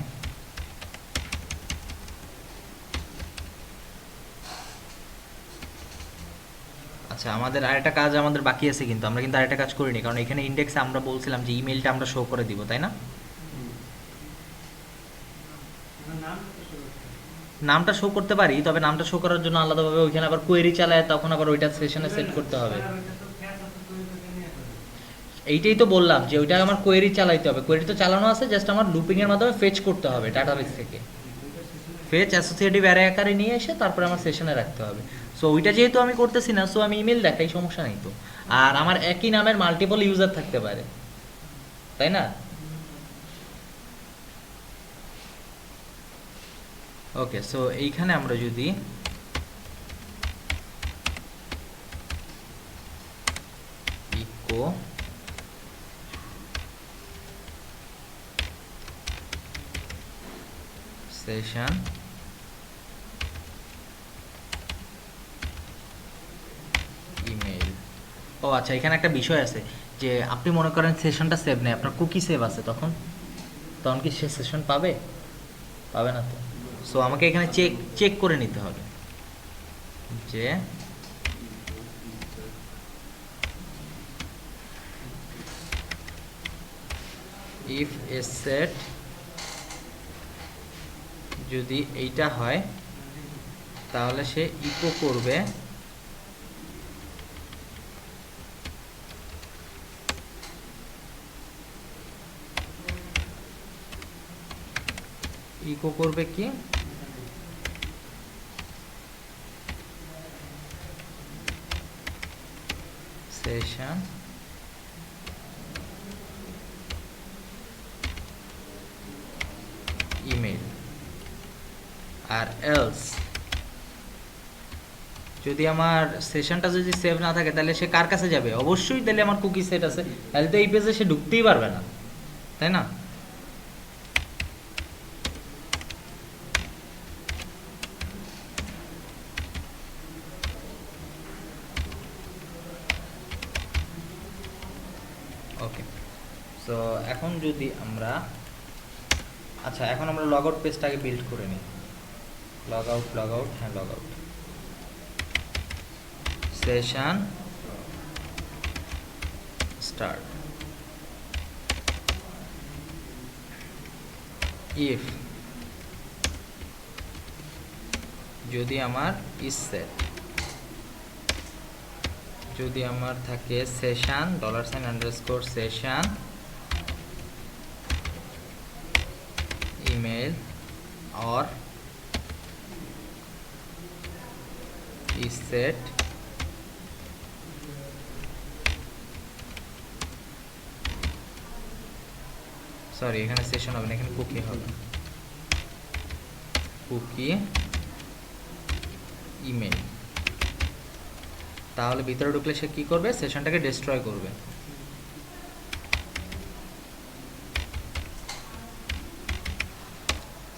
আচ্ছা, আমাদের আরেকটা কাজ আমাদের বাকি আছে, কিন্তু আমরা কিন্তু আরেকটা কাজ করিনি, কারণ এখানে ইন্ডেক্সে আমরা বলছিলাম যে ইমেলটা আমরা শো করে দিব, তাই না? নামটা শো করতে পারি, তবে নামটা শো করার জন্য আলাদাভাবে ওইখানে আবার কোয়েরি চালায়, তখন আবার ওইটা সেশনে সেট করতে হবে। এইটাই তো বললাম যে ওইটা আমার কোয়েরি চালাইতে হবে, কোয়েরি তো চালানো আছে, জাস্ট আমার লুপিং এর মাধ্যমে ফেচ করতে হবে ডাটাবেস থেকে, ফেচ অ্যাসোসিয়েটিভ অ্যারে আকারে নিয়ে এসে তারপরে আমার সেশনে রাখতে হবে। সো ওইটা যেহেতু আমি করতেছি না, সো আমি ইমেল দেখাই, সমস্যা নেই তো। আর আমার একই নামের মাল্টিপল ইউজার থাকতে পারে, তাই না? ওকে, সো এইখানে আমরা যদি ইকো সেশন ইমেল, ও আচ্ছা, এখানে একটা বিষয় আছে যে আপনি মনে করেন সেশনটা সেভ নেই, আপনার কুকি সেভ আছে, তখন তখন কি সে সেশন পাবে? পাবে না তো। সো আমাকে এখানে চেক চেক করে নিতে হবে যে ইফ এ সেট যদি এইটা হয় তাহলে সে ইকো করবে ইকো করবে কি, সেশন ইমেল। আর এলস যদি আমার সেশনটা যদি সেভ না থাকে তাহলে সে কার কাছে যাবে? অবশ্যই তাহলে আমার কুকি সেট আছে, তাহলে তো এই পেজে সে ঢুকতেই পারবে না, তাই না? ওকে, সো এখন যদি আমরা, আচ্ছা এখন আমরা লগ আউট পেজটাকে বিল্ড করে নিই। লগ আউট, হ্যাঁ log out, session start, if যদি আমার ইজ সেট, যদি আমার থাকে session $_ session email or is set sorry এখানে সেশন হবে না, এখানে কুকি হবে, কুকি ইমেল। তাহলে ভিতরে ঢুকলে সে কি করবে? সেশনটাকে ডিস্ট্রয় করবে।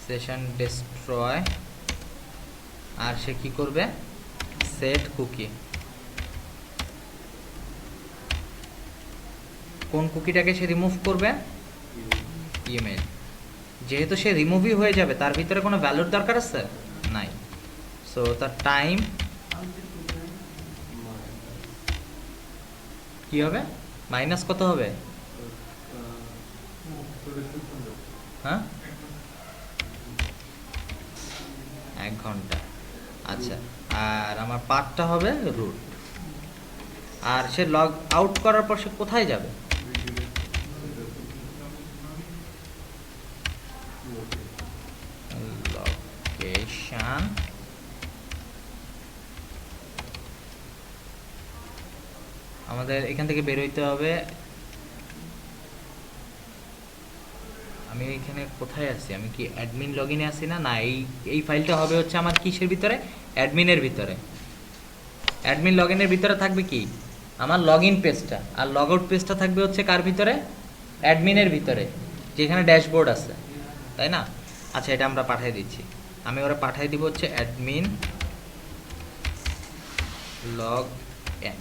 সেশন ডিস্ট্রয়, আর সে কি করবে? Set cookie. কোন কুকিটাকে সে রিমুভ করবে? ইমেল। যেহেতু সে রিমুভই হয়ে যাবে, তার ভিতরে কোনো ভ্যালুর দরকার আছে? নাই। সো তার টাইম কি হবে? মাইনাস কত হবে? হ্যাঁ, 1 ঘন্টা। আচ্ছা, আর আমার পাথটা হবে রুট। আর সে লগ আউট করার পর সে কোথায় যাবে? লোকেশন, আমাদের এখান থেকে বের হইতে হবে। আমি এখানে কোথায় আছি? আমি কি অ্যাডমিন লগইনে আছি না? না, এই ফাইলটা হবে হচ্ছে আমার কিসের ভিতরে? অ্যাডমিনের ভিতরে। অ্যাডমিন লগইনের ভিতরে থাকবে কি? আমার লগইন পেজটা, আর লগ আউট পেজটা থাকবে হচ্ছে কার ভিতরে? অ্যাডমিনের ভিতরে, যেখানে ড্যাশবোর্ড আছে, তাই না? আচ্ছা, এটা আমরা পাঠিয়ে দিচ্ছি। আমি ওরা পাঠিয়ে দিব হচ্ছে অ্যাডমিন লগ ইন।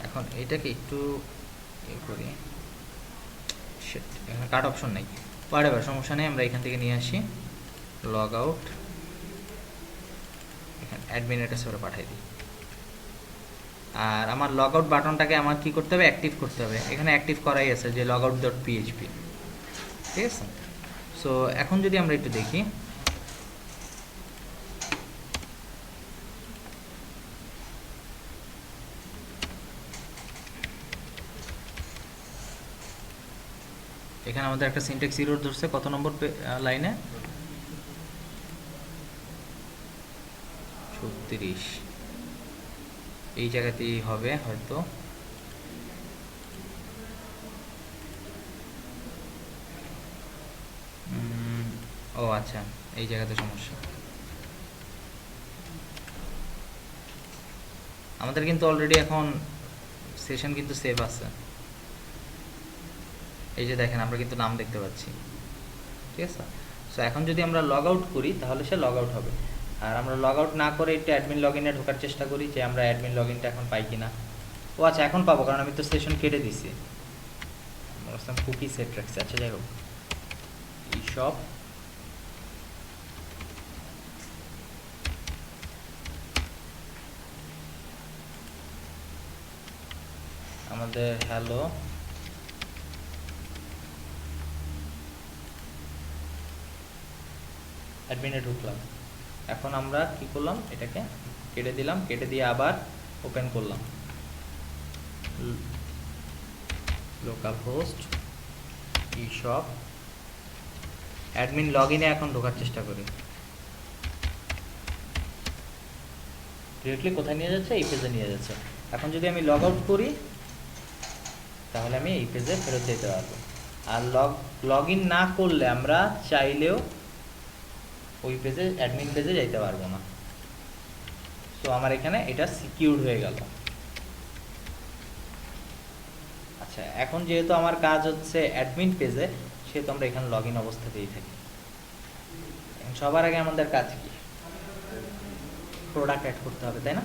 এখন এটাকে একটু ইয়ে করি, এখানে কাট অপশন নাই, হোয়াটএভার, সমস্যা নেই, আমরা এখান থেকে নিয়ে আসি লগ আউট, এখানে অ্যাডমিনের কাছে ওরা পাঠিয়ে দিই। আর আমার লগ আউট বাটনটাকে আমার কি করতে হবে? অ্যাক্টিভ করতে হবে। এখানে অ্যাক্টিভ করাই আছে যে লগ আউট .php, ঠিক আছে? সো সো এখন যদি আমরা একটু দেখি, এখানে আমাদের একটা সিনট্যাক্স এরর ধরছে কত নম্বর লাইনে, 36, এই জায়গাতেই হবে হয়তো। ও আচ্ছা, এই জায়গাতে সমস্যা। আমাদের কিন্তু অলরেডি এখন সেশন কিন্তু সেভ আছে, এই যে দেখেন আমরা কিন্তু নাম দেখতে পাচ্ছি, ঠিক আছে। সো এখন যদি আমরা লগ আউট করি তাহলে সে লগ আউট হবে, আর আমরা লগ আউট না করে একটু অ্যাডমিন লগ ইনে ঢোকার চেষ্টা করি যে আমরা অ্যাডমিন লগ ইনটা এখন পাই কিনা। ও আচ্ছা, এখন পাবো, কারণ আমি তো সেশন কেটে দিছি, কুকি সেট রাখছি। আচ্ছা যাই হোক, ইশপ আমাদের হ্যালো অ্যাডমিনে ঢুকলাম। এখন আমরা কি করলাম, এটাকে কেটে দিলাম, কেটে দিয়ে আবার ওপেন করলাম লোকাল হোস্ট ইশপ অ্যাডমিন লগ ইনে এখন ঢোকার চেষ্টা করি। ডিরেক্টলি কোথায় নিয়ে যাচ্ছে, এই পেজে নিয়ে যাচ্ছে। এখন যদি আমি লগ আউট করি তাহলে আমি এই পেজে ফেরত যেতে পারবো। আর লগ ইন না করলে আমরা চাইলেও ওই পেজে অ্যাডমিন পেজে যাইতে পারবো না। তো আমার এখানে এটা সিকিউরড হয়ে গেল। আচ্ছা, এখন যেহেতু আমার কাজ হচ্ছে অ্যাডমিন পেজে, সেহেতু আমরা এখানে লগ ইন অবস্থাতেই থাকি। সবার আগে আমাদের কাজ কি, প্রোডাক্ট অ্যাড করতে হবে, তাই না?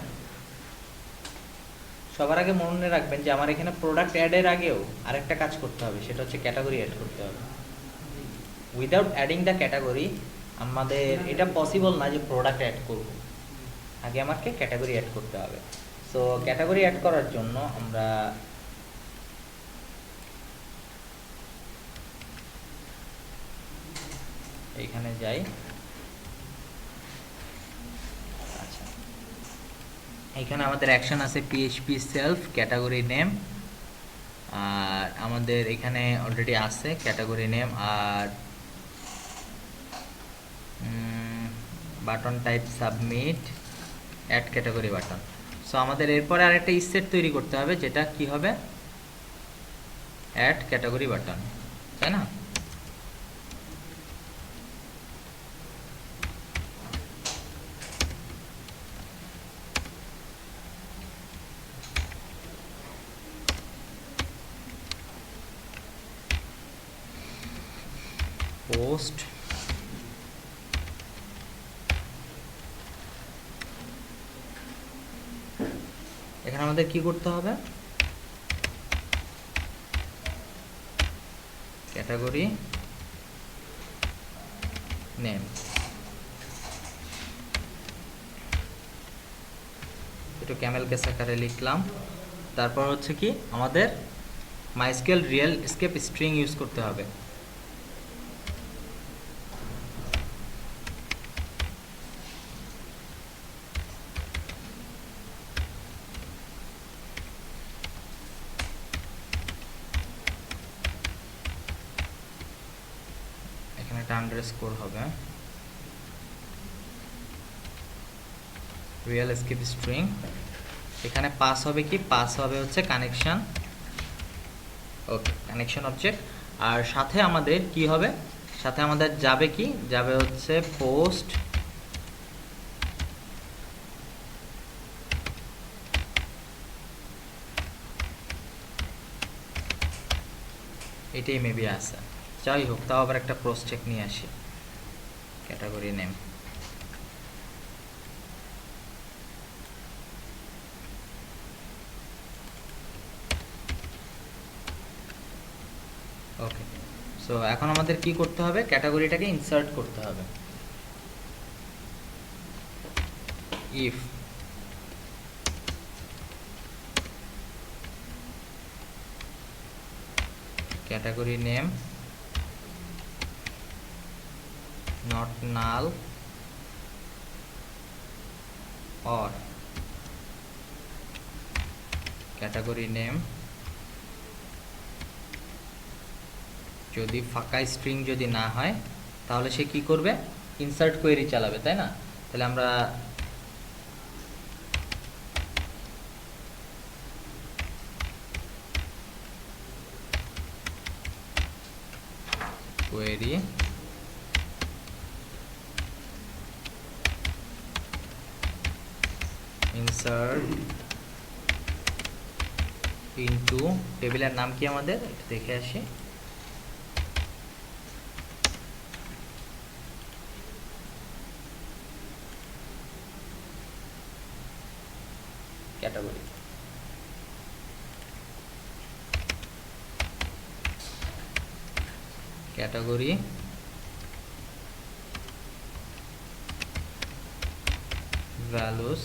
সবার আগে মনে রাখবেন যে আমার এখানে প্রোডাক্ট অ্যাডের আগেও আরেকটা কাজ করতে হবে, সেটা হচ্ছে ক্যাটাগরি অ্যাড করতে হবে। উইদাউট অ্যাডিং দ্য ক্যাটাগরি আমাদের এটা পসিবল না যে প্রোডাক্ট অ্যাড করব, আগে আমাকে ক্যাটাগরি অ্যাড করতে হবে। সো ক্যাটাগরি অ্যাড করার জন্য আমরা এইখানে যাই। আচ্ছা, এখানে আমাদের অ্যাকশন আছে পিএইচপি সেলফ ক্যাটাগরি নেম, আর আমাদের এখানে অলরেডি আছে ক্যাটাগরি নেম আর button type submit add category button. So আমাদের এরপরে আরেকটা সেট তৈরি করতে হবে, যেটা কি হবে, অ্যাড ক্যাটাগরি বাটন, তাই না? পোস্ট এখানে আমাদের কি করতে হবে, ক্যাটাগরি নেম, একটু ক্যামেল কেস আকারে লিখলাম। তারপর হচ্ছে কি আমাদের mysql real escape string use করতে হবে। এখানে একটা আন্ডারস্কোর হবে, রিয়েল স্কেপ স্ট্রিং। এখানে পাস হবে কি, পাস হবে হচ্ছে কানেকশন, ওকে, কানেকশন অবজেক্ট। আর সাথে আমাদের কি হবে, সাথে আমাদের যাবে কি, যাবে হচ্ছে পোস্ট এটাই মেবি আছে। যাই হোক, তাও আবার একটা ক্রস চেক নিয়ে আসি, ক্যাটাগরি নেম। ওকে, সো এখন আমাদের কি করতে হবে, ক্যাটাগরিটাকে ইনসার্ট করতে হবে। If category name not null or category name যদি ফাঁকা স্ট্রিং যদি না হয় তাহলে সে কি করবে, ইনসার্ট কোয়েরি চালাবে, তাই না? তাহলে আমরা কোয়েরি ইনসার্ট ইনটু, টেবিলের নাম কি আমাদের একটু দেখে আসি, ক্যাটাগরি। ক্যাটাগরি ভ্যালুস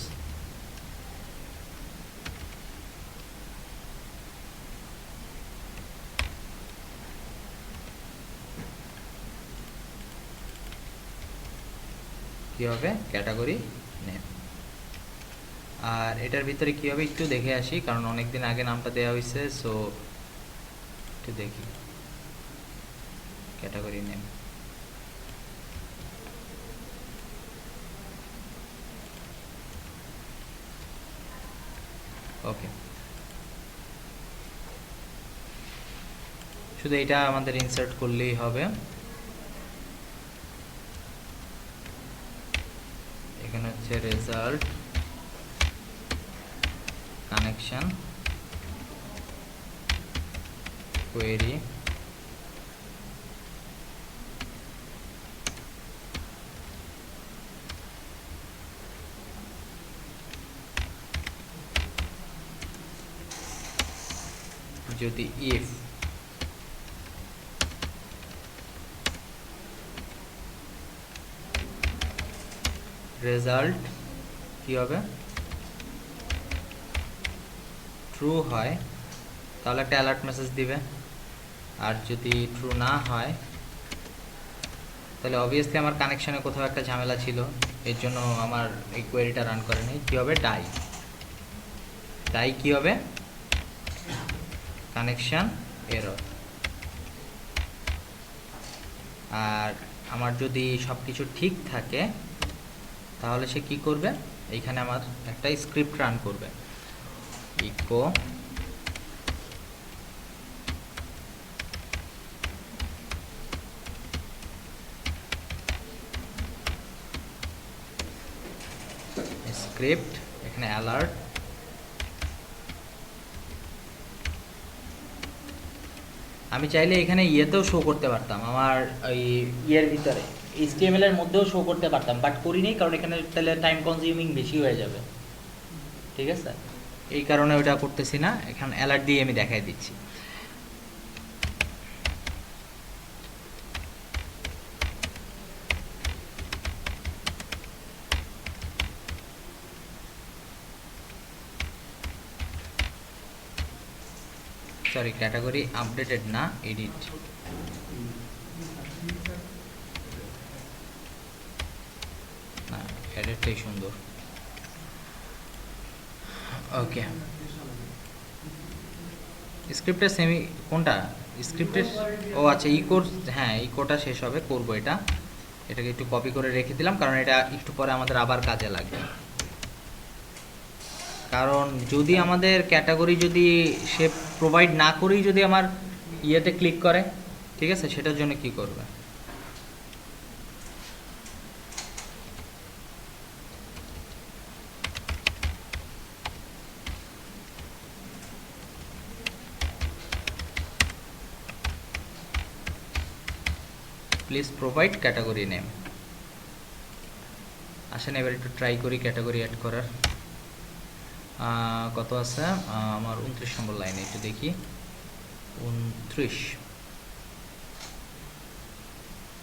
কি হবে, ক্যাটাগরি নেম। আর এটার ভিতরে কি হবে একটু দেখে আসি, কারণ অনেকদিন আগে নামটা দেওয়া হয়েছে, সো একটু দেখি। ক্যাটাগরি নেম ওকে, শুধু এটা আমাদের ইনসার্ট করলেই হবে। এখানে হচ্ছে রেজাল্ট কানেকশন কোয়েরি যদি ইফ রেজাল্ট কি হবে, ট্রু হয় তাহলে একটা অ্যালার্ট মেসেজ দিবে, আর যদি ট্রু না হয় তাহলে অবভিয়াসলি আমার কানেকশনে কোথাও একটা ঝামেলা ছিল, এর জন্য আমার এই কোয়েরিটা রান করেনি। কী হবে, ডাই। ডাই কী হবে, কানেকশন এরর। আর আমার যদি সব কিছু ঠিক থাকে তাহলে সে কি করবে, এইখানে আমার একটা স্ক্রিপ্ট রান করবে, ইকো স্ক্রিপ্ট, এখানে অ্যালার্ট, আমি চাইলে এখানে ইয়েতেও শো করতে পারতাম, আমার ওই ইয়ের ভিতরে HTML এর মধ্যেও শো করতে পারতাম, বাট করিনি কারণ এখানে তাহলে টাইম কনজিউমিং বেশি হয়ে যাবে, ঠিক আছে? এই কারণে ওটা করতেছি না, এখানে অ্যালার্ট দিয়ে আমি দেখাই দিচ্ছি। সরি, ক্যাটাগরি আপডেটেড না, এডিট। না, এডিটটাই সুন্দর। ওকে, স্ক্রিপ্টের সেমি কোনটা স্ক্রিপ্টের, ও আচ্ছা ইকোর, হ্যাঁ ইকোটা শেষ হবে, করবো এটা, এটাকে একটু কপি করে রেখে দিলাম কারণ এটা একটু পরে আমাদের আবার কাজে লাগবে। কারণ যদি আমাদের ক্যাটাগরি যদি সে প্রোভাইড না করেই যদি আমার ইয়েতে ক্লিক করে, ঠিক আছে, সেটার জন্য কি করবে, প্লিজ প্রোভাইড ক্যাটাগরি নেম। আসেন এবার একটু ট্রাই করি ক্যাটাগরি অ্যাড করার। কত আছে আমার 29 নম্বর লাইনে, একটু দেখি 29।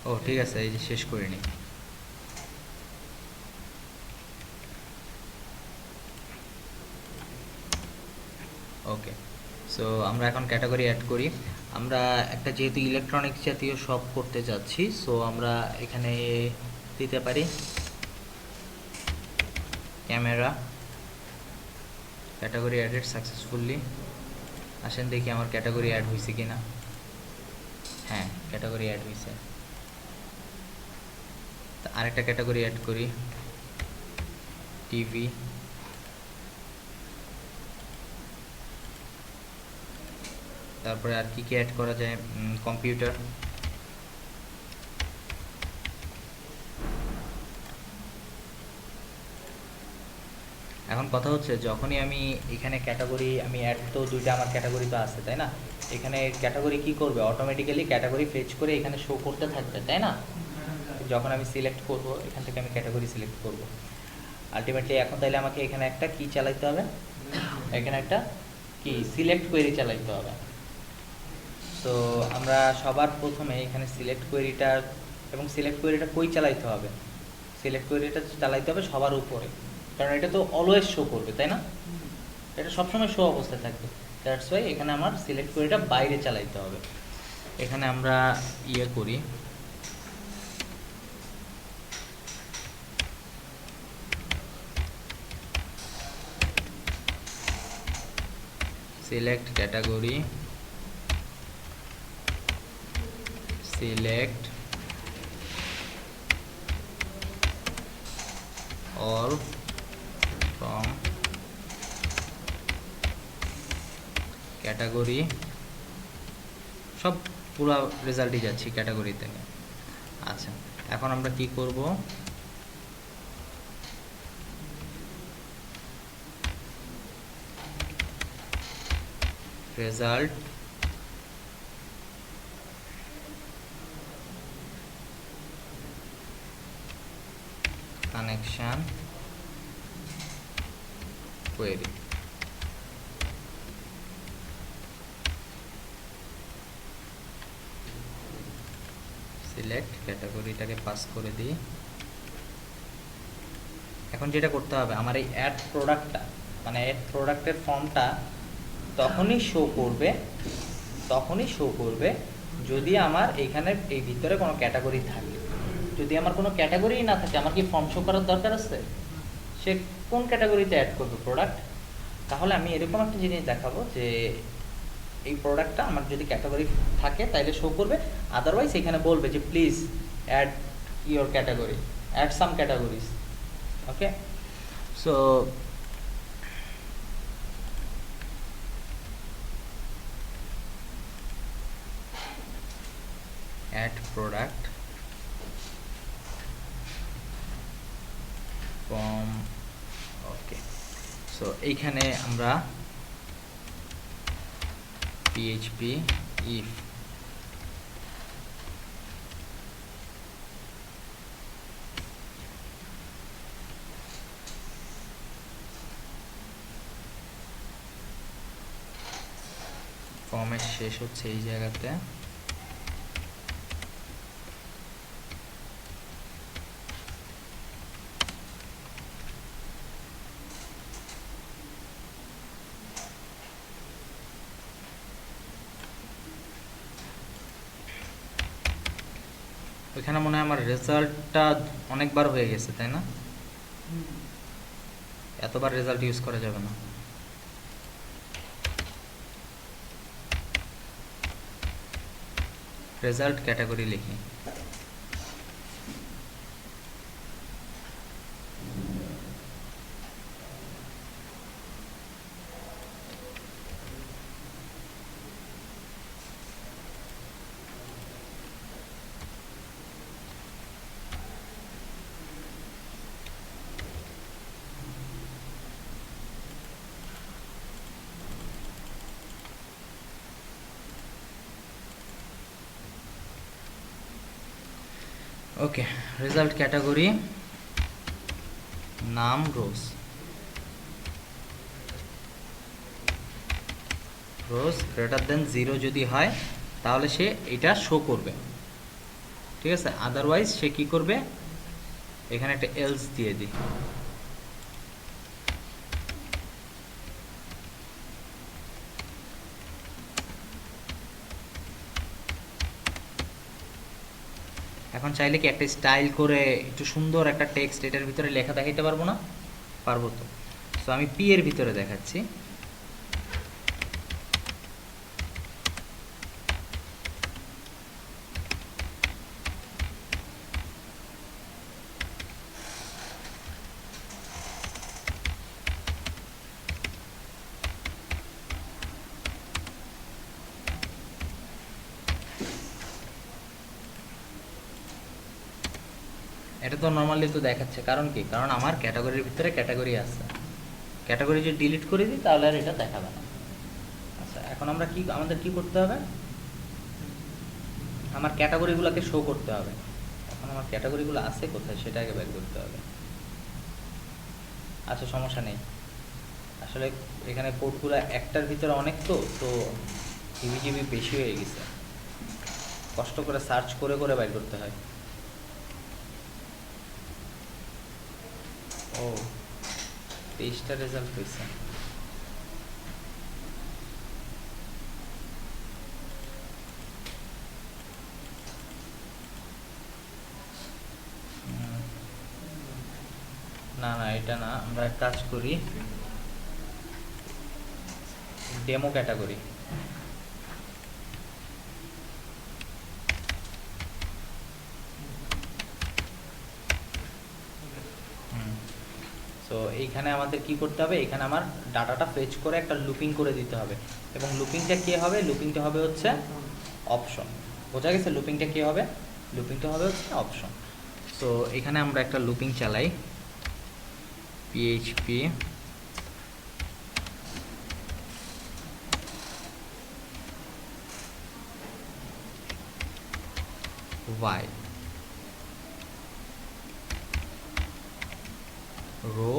ও ঠিক আছে, এই যে শেষ করে নিই। ওকে, সো আমরা এখন ক্যাটাগরি অ্যাড করি। আমরা একটা যেহেতু ইলেকট্রনিক্স জাতীয় শপ করতে যাচ্ছি, সো আমরা এখানে দিতে পারি ক্যামেরা, ক্যাটাগরি অ্যাডেড সাকসেসফুলি। আসেন দেখি আমার ক্যাটাগরি অ্যাড হয়েছে কিনা। হ্যাঁ, ক্যাটাগরি অ্যাড হয়েছে। আরেকটা ক্যাটাগরি অ্যাড করি, টিভি। তারপরে আর কি কি অ্যাড করা যায়, কম্পিউটার। এখন কথা হচ্ছে যখনই আমি এখানে ক্যাটাগরি আমি অ্যাড, তো দুইটা আমার ক্যাটাগরি তো আছে তাই না, এখানে ক্যাটাগরি কি করবে, অটোমেটিক্যালি ক্যাটাগরি ফেচ করে এখানে শো করতে থাকবে তাই না। যখন আমি সিলেক্ট করব, এখান থেকে আমি ক্যাটাগরি সিলেক্ট করব আলটিমেটলি। এখন তাইলে আমাকে এখানে একটা কি চালাইতে হবে, এখানে একটা কি সিলেক্ট কোয়েরি চালাইতে হবে। তো আমরা সবার প্রথমে এখানে সিলেক্ট কোয়েরিটা, এবং সিলেক্ট কোয়েরিটা কই চালাইতে হবে, সিলেক্ট কোয়েরিটা চালাইতে হবে সবার উপরে, কারণ এটা তো অলওয়েজ শো করবে তাই না, এটা সবসময় শো অবস্থায় থাকবে। দ্যাটস ওয়াই এখানে আমার সিলেক্ট কোয়েরিটা বাইরে চালাইতে হবে। এখানে আমরা ইয়ে করি, select category, select all from category, সব পুরো রেজাল্টই যাচ্ছি ক্যাটাগরিতে। আচ্ছা, এখন আমরা কি করব, রেজাল্ট কানেকশন কোয়েরি। সিলেক্ট ক্যাটাগরিটাকে পাস করে দিই। এখন যেটা করতে হবে, আমার এই অ্যাড প্রোডাক্টটা, মানে অ্যাড প্রোডাক্টের ফর্মটা তখনই শো করবে যদি আমার এইখানে এই ভিতরে কোনো ক্যাটাগরি থাকে। যদি আমার কোনো ক্যাটাগরি না থাকে, আমার কি ফর্ম শো করার দরকার আছে? সে কোন ক্যাটাগরিতে অ্যাড করবে প্রোডাক্ট? তাহলে আমি এরকম একটা জিনিস দেখাবো যে এই প্রোডাক্টটা আমার যদি ক্যাটাগরি থাকে তাহলে শো করবে, আদারওয়াইজ এখানে বলবে যে please add your category, add some categories. Okay, so add product form, okay, so এইখানে আমরা PHP if ফর্মের শেষ হচ্ছে এই জায়গাতে, ওইখানে মনে হয় আমার রেজাল্টটা অনেকবার হয়ে গেছে তাই না, এতবার রেজাল্ট ইউজ করা যাবে না। রেজাল্ট ক্যাটাগরি লিখি, ওকে, রেজাল্ট ক্যাটাগরি নাম রোজ, রোজ গ্রেটার দেন 0 যদি হয় তাহলে সে এটা শো করবে, ঠিক আছে। আদারওয়াইজ সে কি করবে, এখানে একটা এলস দিয়ে দিই, এখন চাইলে কি একটা স্টাইল করে একটু সুন্দর একটা টেক্সট এটার ভিতরে লেখা দেখাইতে পারবো না? পারবো তো। সো আমি পি এর ভিতরে দেখাচ্ছি। এটা তো নর্মালি তো দেখাচ্ছে, কারণ কি? কারণ আমার ক্যাটাগরির ভিতরে ক্যাটাগরি আছে। ক্যাটাগরি যদি ডিলিট করে দিই তাহলে আর এটা দেখাবে না। আচ্ছা, এখন আমরা কি, আমাদের কি করতে হবে? আমার ক্যাটাগরিগুলোকে শো করতে হবে। এখন আমার ক্যাটাগরিগুলো আছে কোথায় সেটা আগে বের করতে হবে। আচ্ছা, সমস্যা নেই। আসলে এখানে কোডগুলো একটার ভিতরে অনেক, তো তো জিবি বেশি হয়ে গেছে, কষ্ট করে সার্চ করে করে বের করতে হয়। ও, 23টা রেজাল্ট হয়েছে। না না, এটা না, আমরা এক কাজ করি, ডেমো ক্যাটাগরি। তো এইখানে আমাদের কি করতে হবে? এখানে আমার ডাটাটা ফেচ করে একটা লুপিং করে দিতে হবে, এবং লুপিংটা কি হবে? লুপিংটা হবে হচ্ছে অপশন। বোঝা গেছে? লুপিংটা কি হবে? লুপিংটা হবে হচ্ছে অপশন। সো এখানে আমরা একটা লুপিং চালাই, পিএইচপি ওয়াই রো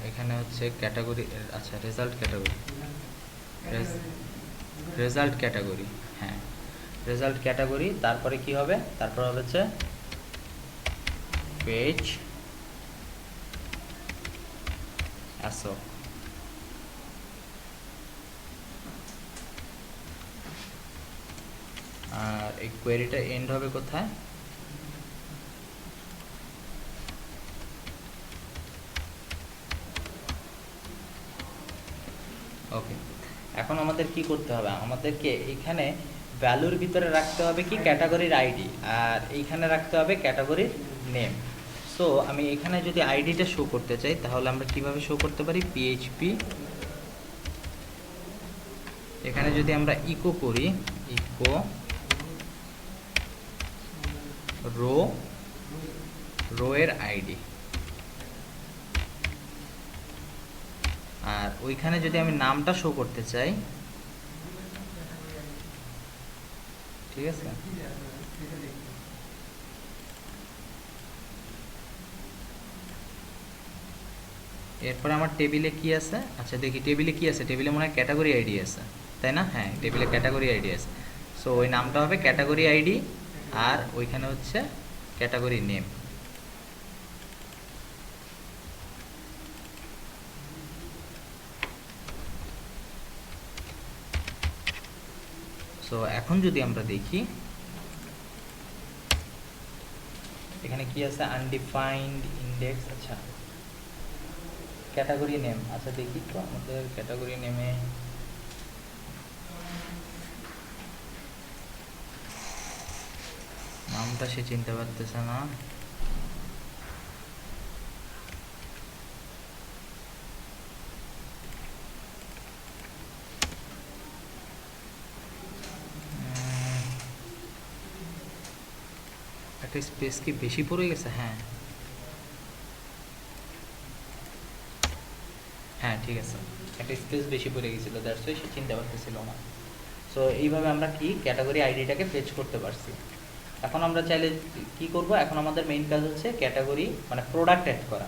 এখানে হচ্ছে ক্যাটাগরি, আচ্ছা রেজাল্ট ক্যাটাগরি, রেজাল্ট ক্যাটাগরি, হ্যাঁ রেজাল্ট ক্যাটাগরি। তারপরে কি হবে? তারপর হচ্ছে পেজ আসো। আর এই কোয়েরিটা এন্ড হবে কোথায়? ওকে, এখন আমাদের কি করতে হবে? আমাদেরকে এইখানে ভ্যালুর ভিতরে রাখতে হবে কি? ক্যাটাগরির আইডি, আর এইখানে রাখতে হবে ক্যাটাগরির নেম। সো আমি এখানে যদি আইডিটা শো করতে চাই তাহলে আমরা কিভাবে শো করতে পারি? পিএইচপি, এখানে যদি আমরা ইকো করি, ইকো রো, রো এর আইডি, আর ওইখানে যদি আমি নামটা শো করতে চাই, ঠিক আছে, এরপরে আমার টেবিলে কি আছে? আচ্ছা দেখি টেবিলে কি আছে। টেবিলে মনে হয় ক্যাটাগরি আইডি আছে, তাই না? হ্যাঁ, টেবিলে ক্যাটাগরি আইডি আছে। সো ওই নামটা হবে ক্যাটাগরি আইডি, আর ওইখানে হচ্ছে ক্যাটাগরি নেম। সো এখন যদি আমরা দেখি এখানে কি আছে? Undefined index. আচ্ছা, ক্যাটাগরি নেম। আচ্ছা দেখি তো আমাদের ক্যাটাগরি নেমে নামটা সে চিনতে পারতেছে না। একটা স্পেস কি বেশি পড়ে গেছে? হ্যাঁ হ্যাঁ, ঠিক আছে, একটা স্পেস বেশি পড়ে গেছিলো, দ্যাটস ওয়াই সে চিনতে পারতেছিল না। সো এইভাবে আমরা কি ক্যাটাগরি আইডিটাকে ফেচ করতে পারছি। এখন আমরা চাইলে কি করব? এখন আমাদের মেইন কাজ হচ্ছে ক্যাটাগরি মানে প্রোডাক্ট অ্যাড করা।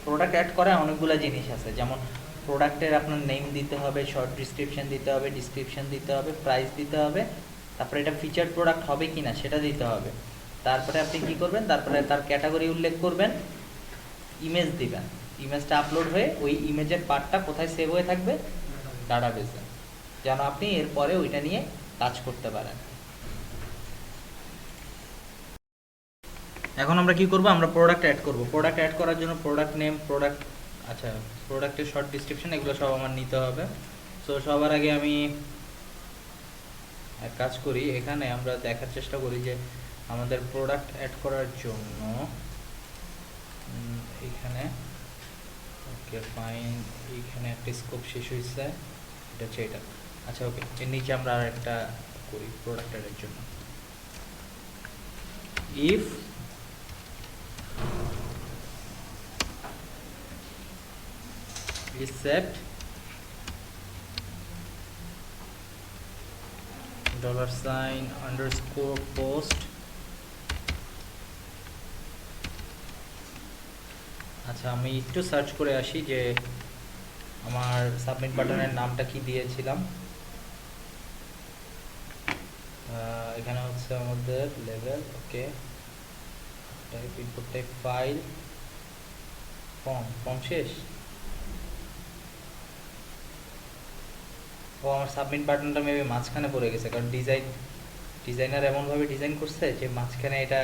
প্রোডাক্ট অ্যাড করা অনেকগুলো জিনিস আছে, যেমন প্রোডাক্টের আপনার নেম দিতে হবে, শর্ট ডিসক্রিপশন দিতে হবে, ডিসক্রিপশন দিতে হবে, প্রাইস দিতে হবে, তারপরে এটা ফিচার প্রোডাক্ট হবে কি না সেটা দিতে হবে। তারপরে আপনি কি করবেন? তারপরে তার ক্যাটাগরি উল্লেখ করবেন, ইমেজ দিবেন, ইমেজটা আপলোড হয়ে ওই ইমেজের পার্টটা কোথায় সেভ হয়ে থাকবে? ডাটাবেসে, যেন আপনি এরপরে ওইটা নিয়ে কাজ করতে পারেন। এখন আমরা কি করব, আমরা প্রোডাক্ট অ্যাড করব। প্রোডাক্ট অ্যাড করার জন্য প্রোডাক্ট নেম, প্রোডাক্ট, আচ্ছা প্রোডাক্টের শর্ট ডিসক্রিপশন, এগুলো সব আমার নিতে হবে। সো সবার আগে আমি এক কাজ করি, এখানে আমরা দেখার চেষ্টা করি যে আমাদের প্রোডাক্ট অ্যাড করার জন্য এইখানে ওকে ফাইন, এইখানে একটা স্কোপ শেষ হয়েছে, এটা হচ্ছে এটা। আচ্ছা ওকে, এর নিচে আমরা আর একটা করি প্রোডাক্ট অ্যাডের জন্য, ইফ is set $_ আচ্ছা আমি একটু সার্চ করে আসি যে আমার সাবমিট বাটনের নামটা কি দিয়েছিলাম। এখানে হচ্ছে আমাদের লেভেল, ওকে type input type file, form শেষ। ও আমার সাবমিট বাটনটা মেবি মাঝখানে পড়ে গেছে, কারণ ডিজাইনার এমনভাবে ডিজাইন করছে যে মাঝখানে এটা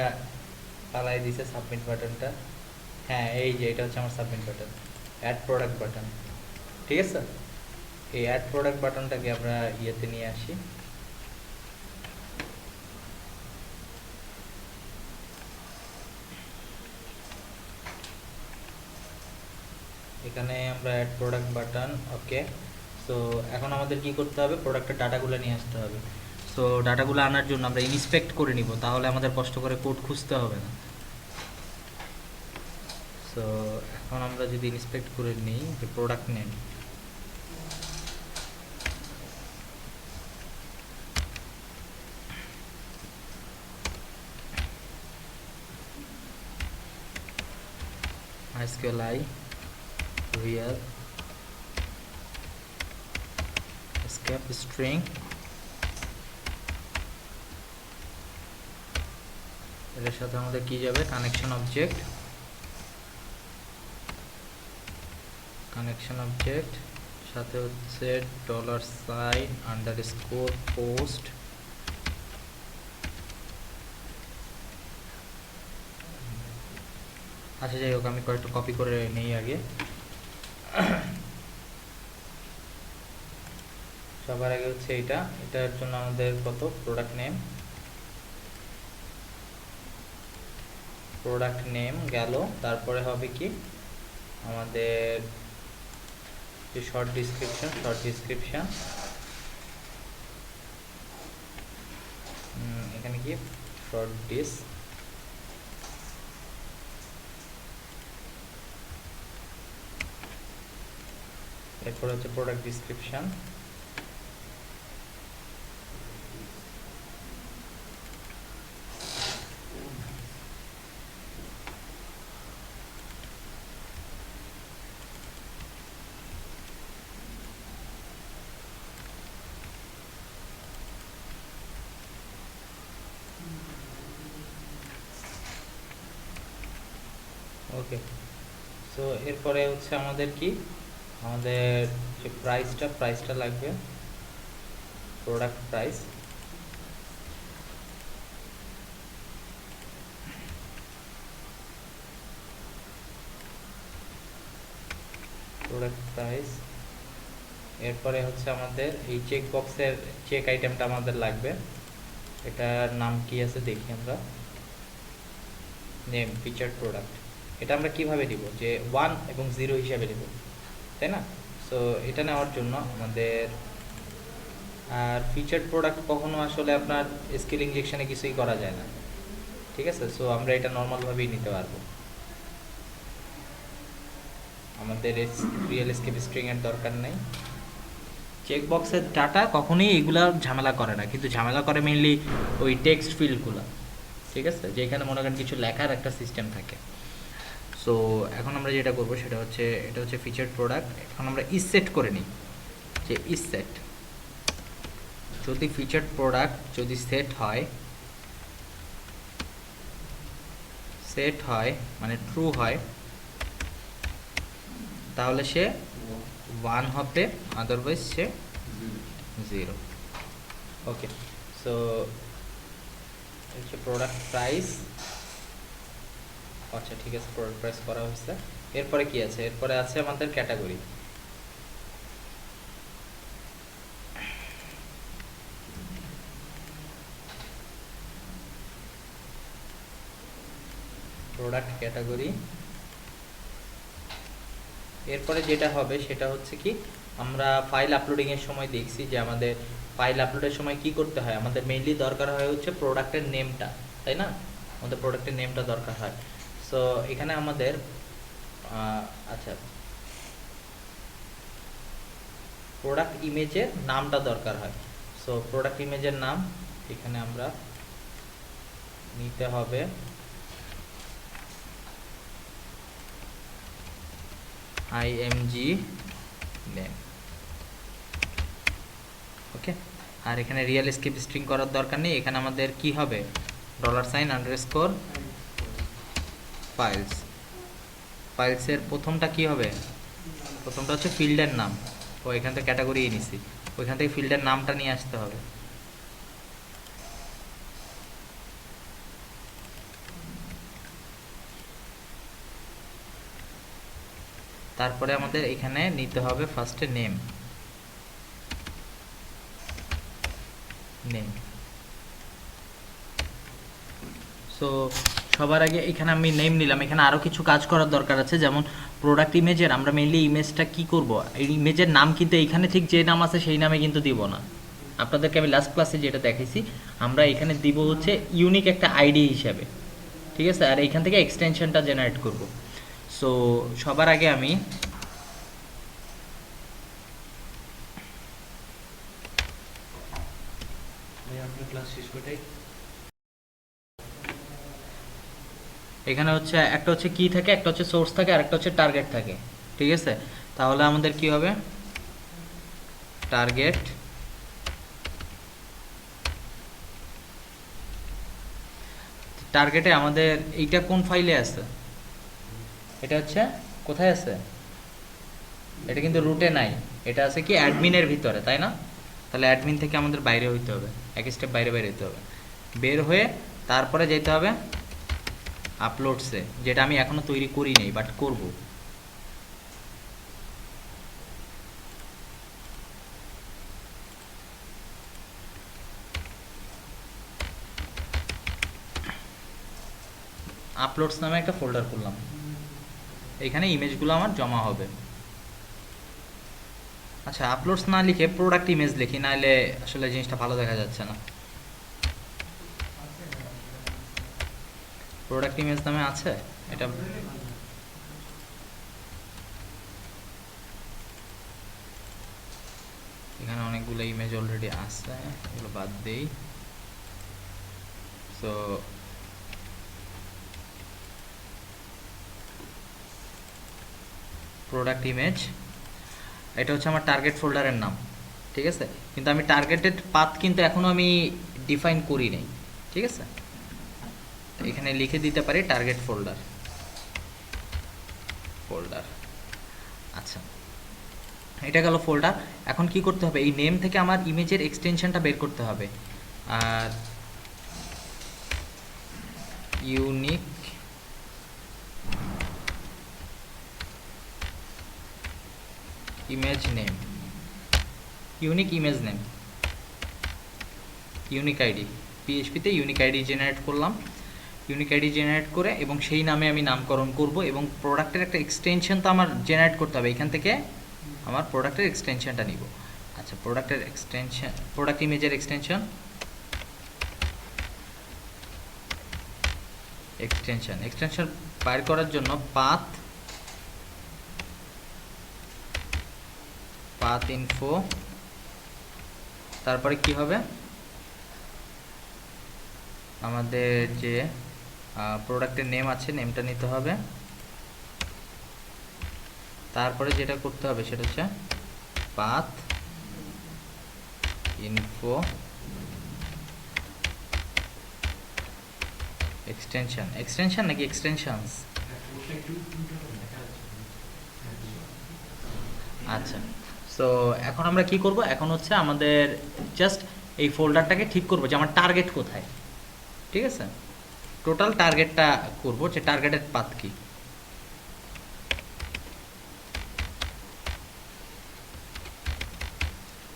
পালাই দিছে সাবমিট বাটনটা। হ্যাঁ এই যে এটা হচ্ছে আমার submit button, add product button, ঠিক আছে। এই অ্যাড প্রোডাক্ট বাটনটাকে আমরা ইয়েতে নিয়ে আসি, এখানে আমরা অ্যাড প্রোডাক্ট বাটন, ওকে। সো এখন আমাদের কি করতে হবে, প্রোডাক্টের ডাটাগুলো নিয়ে আসতে হবে। সো ডাটাগুলো আনার জন্য আমরা ইন্সপেক্ট করে নিব, তাহলে আমাদের কষ্ট করে কোড খুঁজতে হবে না। সো এখন আমরা যদি ইন্সপেক্ট করে নিই যে product name, MySQLi real escape string, এর সাথে আমাদের কি যাবে, কানেকশন অবজেক্ট, সাথে হচ্ছে $_ আচ্ছা যাই হোক, আমি কয়েকটা কপি করে নেই আগে। সবার আগে হচ্ছে এটার জন্য আমাদের কত, প্রোডাক্ট নেম গেল, তারপরে হবে কি আমাদের যে শর্ট ডিসক্রিপশন, এখানে কি শর্ট ডিস, এরপর হচ্ছে প্রোডাক্ট ডিসক্রিপশন, ওকে। সো এরপরে হচ্ছে আমাদের কি, আমাদের যে প্রাইসটা লাগবে, প্রোডাক্ট প্রাইস, এরপরে হচ্ছে আমাদের এই চেক বক্সের চেক আইটেমটা আমাদের লাগবে, এটার নাম কি আছে দেখি আমরা, নেম ফিচার প্রোডাক্ট। এটা আমরা কিভাবে দিব, যে 1 এবং 0 হিসাবে দিব, তাই না। সো এটা নেওয়ার জন্য আমাদের, আর ফিচার প্রোডাক্ট কখনো আসলে আপনার স্কিল ইনজেকশনে কিছুই করা যায় না, ঠিক আছে। সো আমরা এটা নর্মালভাবেই নিতে পারবো, আমাদের রিয়েল এসকেপ স্ট্রিং এর দরকার নেই। চেক বক্সের ডাটা কখনোই এগুলা ঝামেলা করে না, কিন্তু ঝামেলা করে মেইনলি ওই টেক্সট ফিল্ডগুলো, ঠিক আছে, যেখানে মনে করেন কিছু লেখার একটা সিস্টেম থাকে। সো এখন আমরা যেটা করবো সেটা হচ্ছে, এটা হচ্ছে ফিচার প্রোডাক্ট। এখন আমরা সেট করে নিই যে সেট, যদি ফিচার প্রোডাক্ট যদি সেট হয় মানে ট্রু হয়, তাহলে সে 1 হবে, আদারওয়াইজ সে 0। ওকে, সো হচ্ছে প্রোডাক্ট প্রাইস। আচ্ছা ঠিক আছে, প্রোডাক্ট প্রাইস করা হয়েছে। এরপরে কি আছে? এরপরে আছে আমাদের ক্যাটাগরি। Product category. এরপরে যেটা হবে সেটা হচ্ছে কি, আমরা ফাইল আপলোডিংয়ের সময় দেখছি যে আমাদের ফাইল আপলোডের সময় কি করতে হয়, আমাদের মেইনলি দরকার হয় হচ্ছে প্রোডাক্টের নেমটা, তাই না? আমাদের প্রোডাক্টের নেমটা দরকার হয়। সো এখানে আমাদের আচ্ছা, প্রোডাক্ট ইমেজের নামটা দরকার হয়। সো প্রোডাক্ট ইমেজের নাম এখানে আমরা নিতে হবে img নেম। ওকে, আর এখানে রিয়েল স্কেপ স্ট্রিং করার দরকার নেই। এখানে আমাদের কি হবে, $_ ফাইলস। ফাইলসের প্রথমটা কি হবে? প্রথমটা হচ্ছে ফিল্ডের নাম। ও এখান থেকে ক্যাটাগরি নিছি, ওইখান থেকে ফিল্ডের নামটা নিয়ে আসতে হবে। তারপরে আমাদের এখানে নিতে হবে ফার্স্টে নেম। সো সবার আগে এখানে আমি নেম নিলাম। এখানে আরও কিছু কাজ করার দরকার আছে, যেমন প্রোডাক্ট ইমেজের আমরা মেইনলি ইমেজটা কি করব, এই ইমেজের নাম কিন্তু এইখানে ঠিক যে নাম আছে সেই নামে কিন্তু দিব না। আপনাদেরকে আমি লাস্ট ক্লাসে যেটা দেখাইছি, আমরা এখানে দিব হচ্ছে ইউনিক একটা আইডি হিসাবে, ঠিক আছে? আর এইখান থেকে এক্সটেনশনটা জেনারেট করব। সো সবার আগে আমি এখানে হচ্ছে একটা হচ্ছে কি থাকে, একটা হচ্ছে সোর্স থাকে, আর একটা হচ্ছে টার্গেট থাকে, ঠিক আছে? তাহলে আমাদের কি হবে, টার্গেট টার্গেটে আমাদের এইটা কোন ফাইলে আছে, এটা হচ্ছে কোথায় আছে, এটা কিন্তু রুটে নাই, এটা আছে কি অ্যাডমিনের ভিতরে, তাই না? তাহলে অ্যাডমিন থেকে আমাদের বাইরে হইতে হবে, এক স্টেপ বাইরে বাইরে হইতে হবে। বের হয়ে তারপরে যেতে হবে আপলোডসে, যেটা আমি এখনো তৈরি করি নাই, বাট করব। আপলোডস নামে একটা ফোল্ডার করলাম, এখানে ইমেজগুলো আমার জমা হবে। আচ্ছা, আপলোডস না লিখে প্রোডাক্ট ইমেজ লিখি, নাহলে আসলে জিনিসটা ভালো দেখা যাচ্ছে না। প্রোডাক্ট ইমেজ নামে আছে এটা, এখানে অনেকগুলো ইমেজ অলরেডি আছে, এগুলো বাদ দেই। সো প্রোডাক্ট ইমেজ, এটা হচ্ছে আমার টার্গেট ফোল্ডারের নাম, ঠিক আছে? কিন্তু আমি টার্গেটেড পাথ কিন্তু এখনো আমি ডিফাইন করি নাই, ঠিক আছে? এখানে লিখে দিতে পারি টার্গেট ফোল্ডার। আচ্ছা, এটা গেল ফোল্ডার। এখন কি করতে হবে, এই নেম থেকে আমার ইমেজের এক্সটেনশনটা বের করতে হবে। আর unique image name, unique image name, unique ID, পিএইচপিতে ইউনিক আইডি জেনারেট করলাম। ইউনিক আইডি জেনারেট করে এবং সেই নামে আমি নামকরণ করব, এবং প্রোডাক্টের একটা এক্সটেনশন তো আমার জেনারেট করতে হবে, এখান থেকে আমার প্রোডাক্টের এক্সটেনশনটা নিব। আচ্ছা, প্রোডাক্টের এক্সটেনশন, প্রোডাক্ট ইমেজের এক্সটেনশন বাইর করার জন্য পাথ ইনফো, তারপরে কি হবে, আমাদের যে প্রোডাক্টের নেম আছে নেমটা নিতে হবে। তারপরে যেটা করতে হবে সেটা হচ্ছে পাথ ইনফো এক্সটেনশন নাকি এক্সটেনশনস, আচ্ছা, সো এখন আমরা কি করব, এখন হচ্ছে আমাদের জাস্ট এই ফোল্ডারটাকে ঠিক করব যে আমার টার্গেট কোথায়। ঠিক আছে, টোটাল টার্গেটটা করব যে টার্গেটের পাথ কি।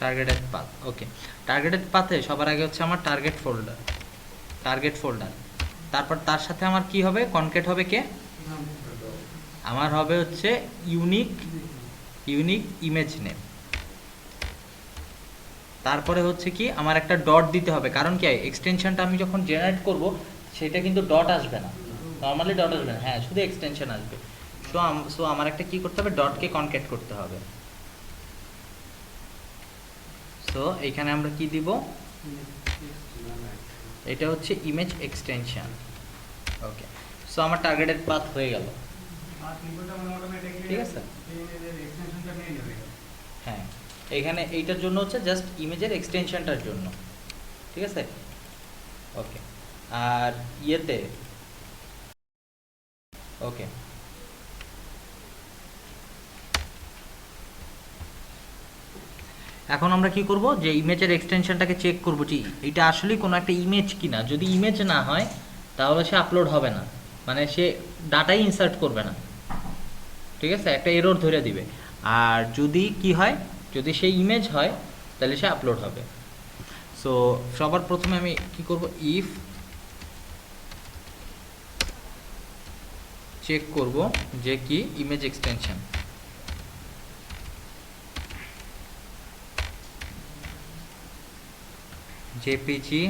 টার্গেটেড পাথ, ওকে। টার্গেটেড পাথে সবার আগে হচ্ছে আমার টার্গেট ফোল্ডার। তারপর তার সাথে আমার কি হবে, কনকেট হবে কে, আমার হবে হচ্ছে ইউনিক ইমেজ নেম। তারপরে হচ্ছে কি আমার একটা ডট দিতে হবে, কারণ কি এক্সটেনশনটা আমি যখন জেনারেট করব সেটা কিন্তু ডট আসবে না, নর্মালি ডট আসবে না, হ্যাঁ শুধু এক্সটেনশন আসবে। সো আমার একটা কি করতে হবে, ডটকে কনকেট করতে হবে। সো এখানে আমরা কি দিব, এটা হচ্ছে ইমেজ এক্সটেনশন। ওকে, সো আমার টার্গেটেড পাথ হয়ে গেল। ঠিক আছে, হ্যাঁ এখানে এইটার জন্য হচ্ছে জাস্ট ইমেজের এক্সটেনশনটার জন্য। ঠিক আছে, ওকে। আর ইয়েতে ওকে, এখন আমরা কি করব, যে ইমেজের এক্সটেনশনটাকে চেক করব যে এটা আসলেই কোনো একটা ইমেজ কিনা। যদি ইমেজ না হয় তাহলে সে আপলোড হবে না, মানে সে ডাটাই ইনসার্ট করবে না। ঠিক আছে, একটা এরর ধরে দিবে। আর যদি কি হয়, যদি সে ইমেজ হয় তাহলে সে আপলোড হবে। সো সবার প্রথমে আমি কি করব, ইফ চেক করব যে কি ইমেজ এক্সটেনশন, জেপিজি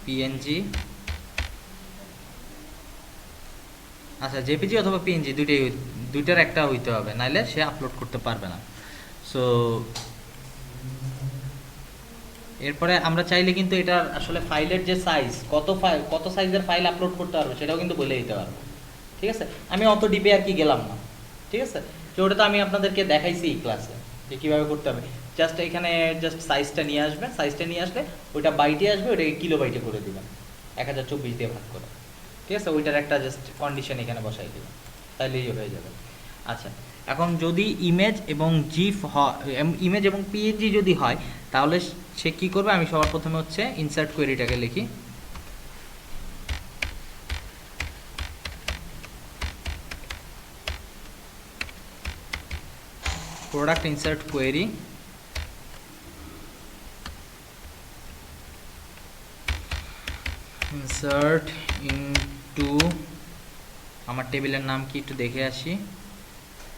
পিএনজি, আচ্ছা জেপিজি অথবা পিএনজি দুইটার একটা হইতে হবে, নাইলে সে আপলোড করতে পারবে না। সো এরপরে আমরা চাইলে কিন্তু এটার আসলে ফাইলের যে সাইজ, কত সাইজের ফাইল আপলোড করতে পারবো সেটাও কিন্তু বলে দিতে পারবো। ঠিক আছে, আমি অত ডিপে আর কি গেলাম না। ঠিক আছে, তো ওটা তো আমি আপনাদেরকে দেখাইছি এই ক্লাসে যে কীভাবে করতে হবে। জাস্ট এখানে জাস্ট সাইজটা নিয়ে আসবেন, সাইজটা নিয়ে আসলে ওইটা বাইটে আসবে, ওইটাকে কিলো বাইটে করে দিবেন 1024 দিয়ে ভাগ করে। ঠিক আছে, ওইটার একটা জাস্ট কন্ডিশন এখানে বসাই দিবেন, তাহলেই হয়ে যাবে। আচ্ছা, এখন যদি ইমেজ এবং জিফ ইমেজ এবং পিএনজি যদি হয় তাহলে সে কী করবে, আমি সবার প্রথমে হচ্ছে ইনসার্ট কোয়েরিটাকে লিখি। Product insert query, insert into, আমার টেবিলের নাম কি একটু দেখে আসি,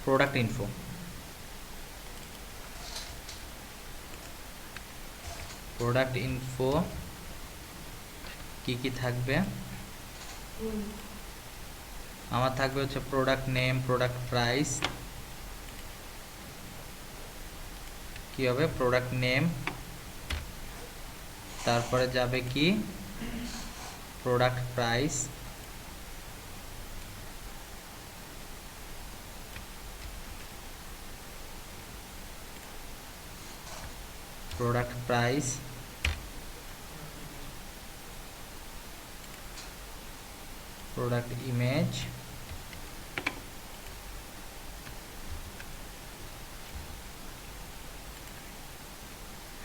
প্রোডাক্ট ইনফো। প্রোডাক্ট ইনফো কি থাকবে, আমার থাকবে হচ্ছে প্রোডাক্ট নেম, প্রোডাক্ট প্রাইস, কি হবে প্রোডাক্ট নেম, তারপরে যাবে কি product price, product price, product image,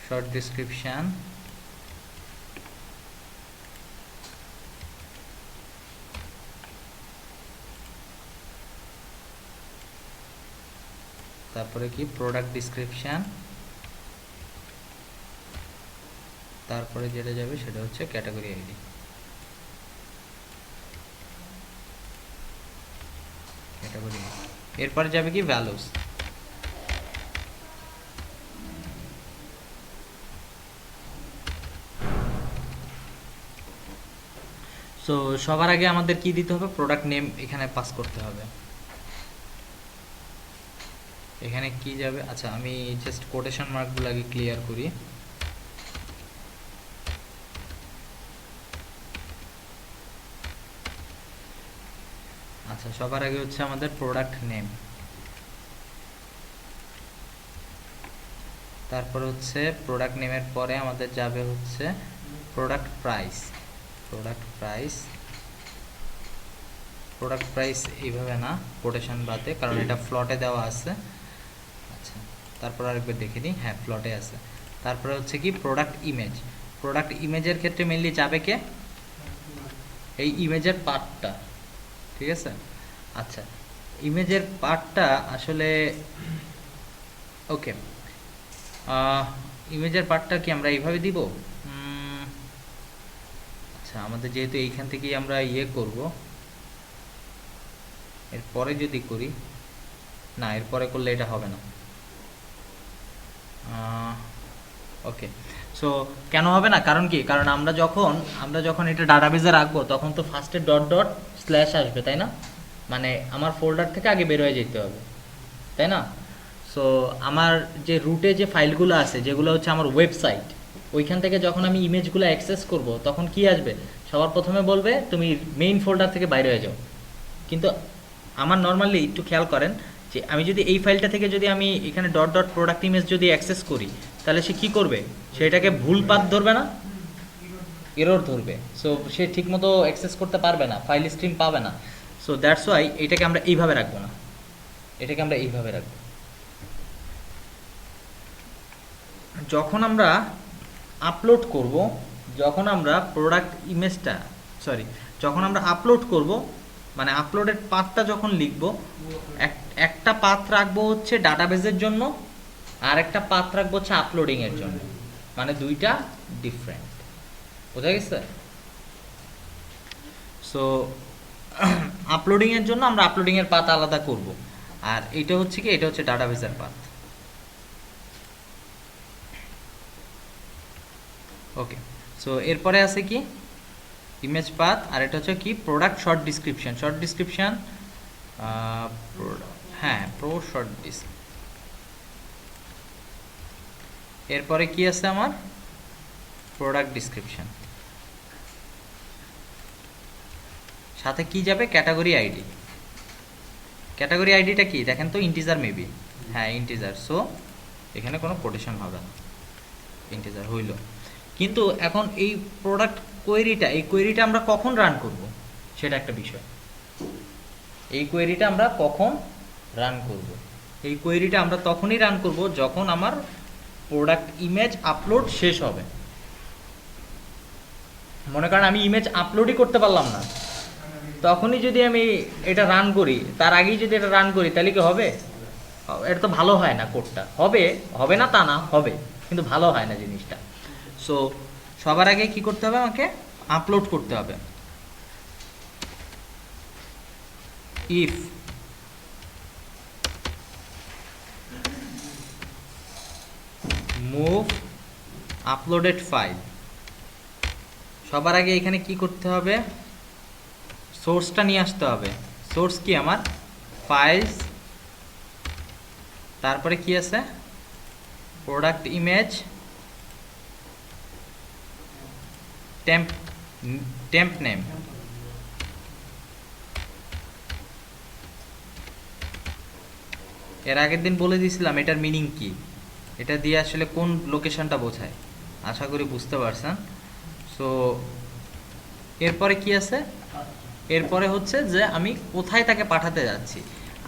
short description, তারপরে কি প্রোডাক্ট ডিসক্রিপশন, তারপরে যেটা যাবে সেটা হচ্ছে ক্যাটাগরি আইডি। ক্যাটাগরি এরপরে যাবে কি ভ্যালুস। সো সবার আগে আমাদের কি দিতে হবে, প্রোডাক্ট নেম এখানে পাস করতে হবে। এখানে কি যাবে, আচ্ছা আমি জাস্ট কোটেশন মার্কগুলো আগে ক্লিয়ার করি। আচ্ছা, সবার আগে হচ্ছে আমাদের প্রোডাক্ট নেম, তারপর হচ্ছে প্রোডাক্ট নেমের পরে আমাদের যাবে হচ্ছে product price, product price, product price এইভাবে না, কোটেশন বাদে, কারণ এটা ফ্লটে দেওয়া আছে। আচ্ছা, তারপর আরেকবার দেখে নিই, হ্যাঁ ফ্লটে আছে। তারপরে হচ্ছে কি প্রোডাক্ট ইমেজ। প্রোডাক্ট ইমেজের ক্ষেত্রে মেনলি যাবে কে, এই ইমেজের পার্টটা, ঠিক আছে। আচ্ছা, ইমেজের পার্টটা আসলে ওকে, ইমেজের পার্টটা কি আমরা এইভাবে দিব? আচ্ছা, আমাদের যেহেতু এইখান থেকেই আমরা করব, এরপরে যদি করি, না এরপরে করলে এটা হবে না। ওকে, সো কেন হবে না, কারণ কি, কারণ আমরা যখন এটা ডাটাবেজে রাখবো তখন তো ফার্স্টে ডট ডট স্ল্যাশ আসবে, তাই না? মানে আমার ফোল্ডার থেকে আগে বের হয়ে যেতে হবে, তাই না? সো আমার যে রুটে যে ফাইলগুলো আছে, যেগুলো হচ্ছে আমার ওয়েবসাইট, ওইখান থেকে যখন আমি ইমেজগুলো অ্যাক্সেস করব তখন কি আসবে, সবার প্রথমে বলবে তুমি মেইন ফোল্ডার থেকে বাইরে হয়ে যাও। কিন্তু আমার নর্মালি একটু খেয়াল করেন যে আমি যদি এই ফাইলটা থেকে যদি আমি এখানে ডট ডট প্রোডাক্ট ইমেজ যদি অ্যাক্সেস করি, তাহলে সে কি করবে, সেটাকে ভুল পাথ ধরবে না, এরর ধরবে। সো সে ঠিকমতো অ্যাক্সেস করতে পারবে না, ফাইল স্ট্রিম পাবে না। সো দ্যাটস ওয়াই এটাকে আমরা এইভাবে রাখবো না, এটাকে আমরা এইভাবে রাখবো। যখন আমরা আপলোড করব, যখন আমরা প্রোডাক্ট ইমেজটা যখন আমরা আপলোড করব, মানে আপলোডের পাথটা যখন লিখব, একটা পাথ রাখবো হচ্ছে ডাটাবেজের জন্য, আর একটা পাথ রাখবো হচ্ছে আপলোডিংয়ের জন্য, মানে দুইটা ডিফারেন্ট। বোঝা গেছে? সো আপলোডিংয়ের জন্য আমরা আপলোডিংয়ের পাথ আলাদা করব, আর এটা হচ্ছে কি, এটা হচ্ছে ডাটাবেজের পাথ। ওকে, সো এরপরে আছে কি ইমেজ পাথ, আর এটা হচ্ছে কি product short description. Short description, হ্যাঁ প্রো শর্ট ডিস। এরপরে কি আছে আমার প্রোডাক্ট ডিসক্রিপশন, সাথে কি যাবে ক্যাটাগরি আইডি। ক্যাটাগরি আইডিটা কি দেখেন তো, ইন্টিজার মেবি, হ্যাঁ ইন্টিজার। সো এখানে কোনো কোটেশন হবে না, ইন্টিজার হইল। কিন্তু এখন এই প্রোডাক্ট কোয়েরিটা, এই কোয়েরিটা আমরা কখন রান করব সেটা একটা বিষয়। এই কোয়েরিটা আমরা কখন রান করব, এই কোয়েরিটা আমরা তখনই রান করব যখন আমার প্রোডাক্ট ইমেজ আপলোড শেষ হবে। মনে করেন আমি ইমেজ আপলোডই করতে পারলাম না, তখনই যদি আমি এটা রান করি, তার আগেই যদি এটা রান করি, তাহলে কি হবে? এটা তো ভালো হয় না, কোডটা হবে, হবে না তা না, হবে, কিন্তু ভালো হয় না জিনিসটা। সো সবার আগে কি করতে হবে, আমাকে আপলোড করতে হবে। ইফ মুভ আপলোডেড ফাইল, সবার আগে এখানে কি করতে হবে, সোর্সটা নিয়ে আসতে হবে। সোর্স কি আমার ফাইলস, তারপরে কি আছে প্রোডাক্ট ইমেজ টেম্প নেম। এর আগের দিন বলে দিয়েছিলাম এটার মিনিং কি, এটা দিয়ে আসলে কোন লোকেশনটা বোঝায়, আশা করি বুঝতে পারছেন। সো এরপরে কি আছে, এরপরে হচ্ছে যে আমি কোথায় তাকে পাঠাতে যাচ্ছি।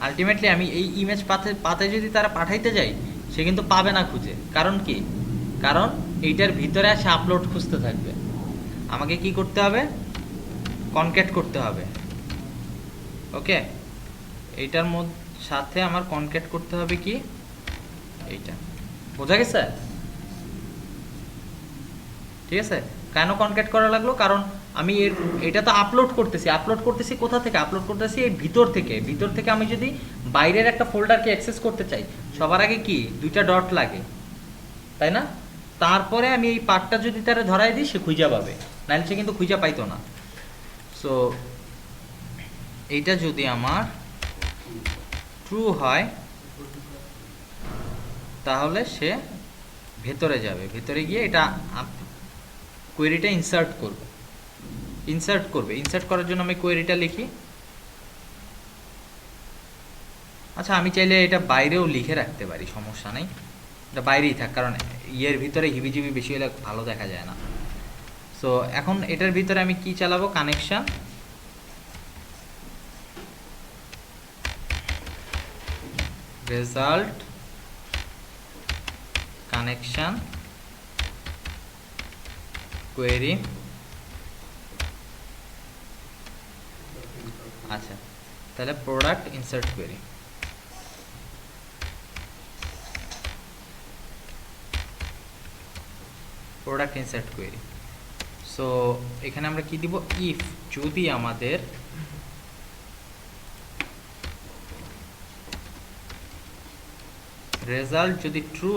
আলটিমেটলি আমি এই ইমেজ পাতে যদি তারা পাঠাইতে যাই, সে কিন্তু পাবে না খুঁজে। কারণ কি, কারণ এইটার ভিতরে আসে আপলোড খুঁজতে থাকবে। আমাকে কি করতে হবে, কনক্যাট করতে হবে। ওকে, এইটার সাথে আমার কনক্যাট করতে হবে কি এইটা, বোঝা গেছে? ঠিক আছে, কেন কনক্যাট করা লাগলো, কারণ আমি এটা তো আপলোড করতেছি কোথা থেকে, আপলোড করতেছি এই ভিতর থেকে। আমি যদি বাইরের একটা ফোল্ডারকে অ্যাক্সেস করতে চাই, সবার আগে কি দুইটা ডট লাগে, তাই না? তারপরে আমি এই পার্টটা যদি তারা ধরাই দিই, সে খুঁজা পাবে, নাহলে সে কিন্তু খুঁজা পাইতো না। সো এইটা যদি আমার ট্রু হয়, তাহলে সে ভেতরে যাবে, ভেতরে গিয়ে এটা কোয়েরিটা ইনসার্ট করবে। ইনসার্ট করার জন্য আমি কোয়েরিটা লিখি। আচ্ছা, আমি চাইলে এটা বাইরেও লিখে রাখতে পারি, সমস্যা নেই, এটা বাইরেই থাক, কারণ ইয়ের ভিতরে হিবিজিবি বেশি হলে ভালো দেখা যায় না। সো এখন এটার ভিতরে আমি কি চালাবো, কানেকশন রেজাল্ট কানেকশন কোয়েরি। আচ্ছা, তাহলে product insert query. Product insert query. So এখানে আমরা কি দিব, ইফ যদি আমাদের রেজাল্ট যদি ট্রু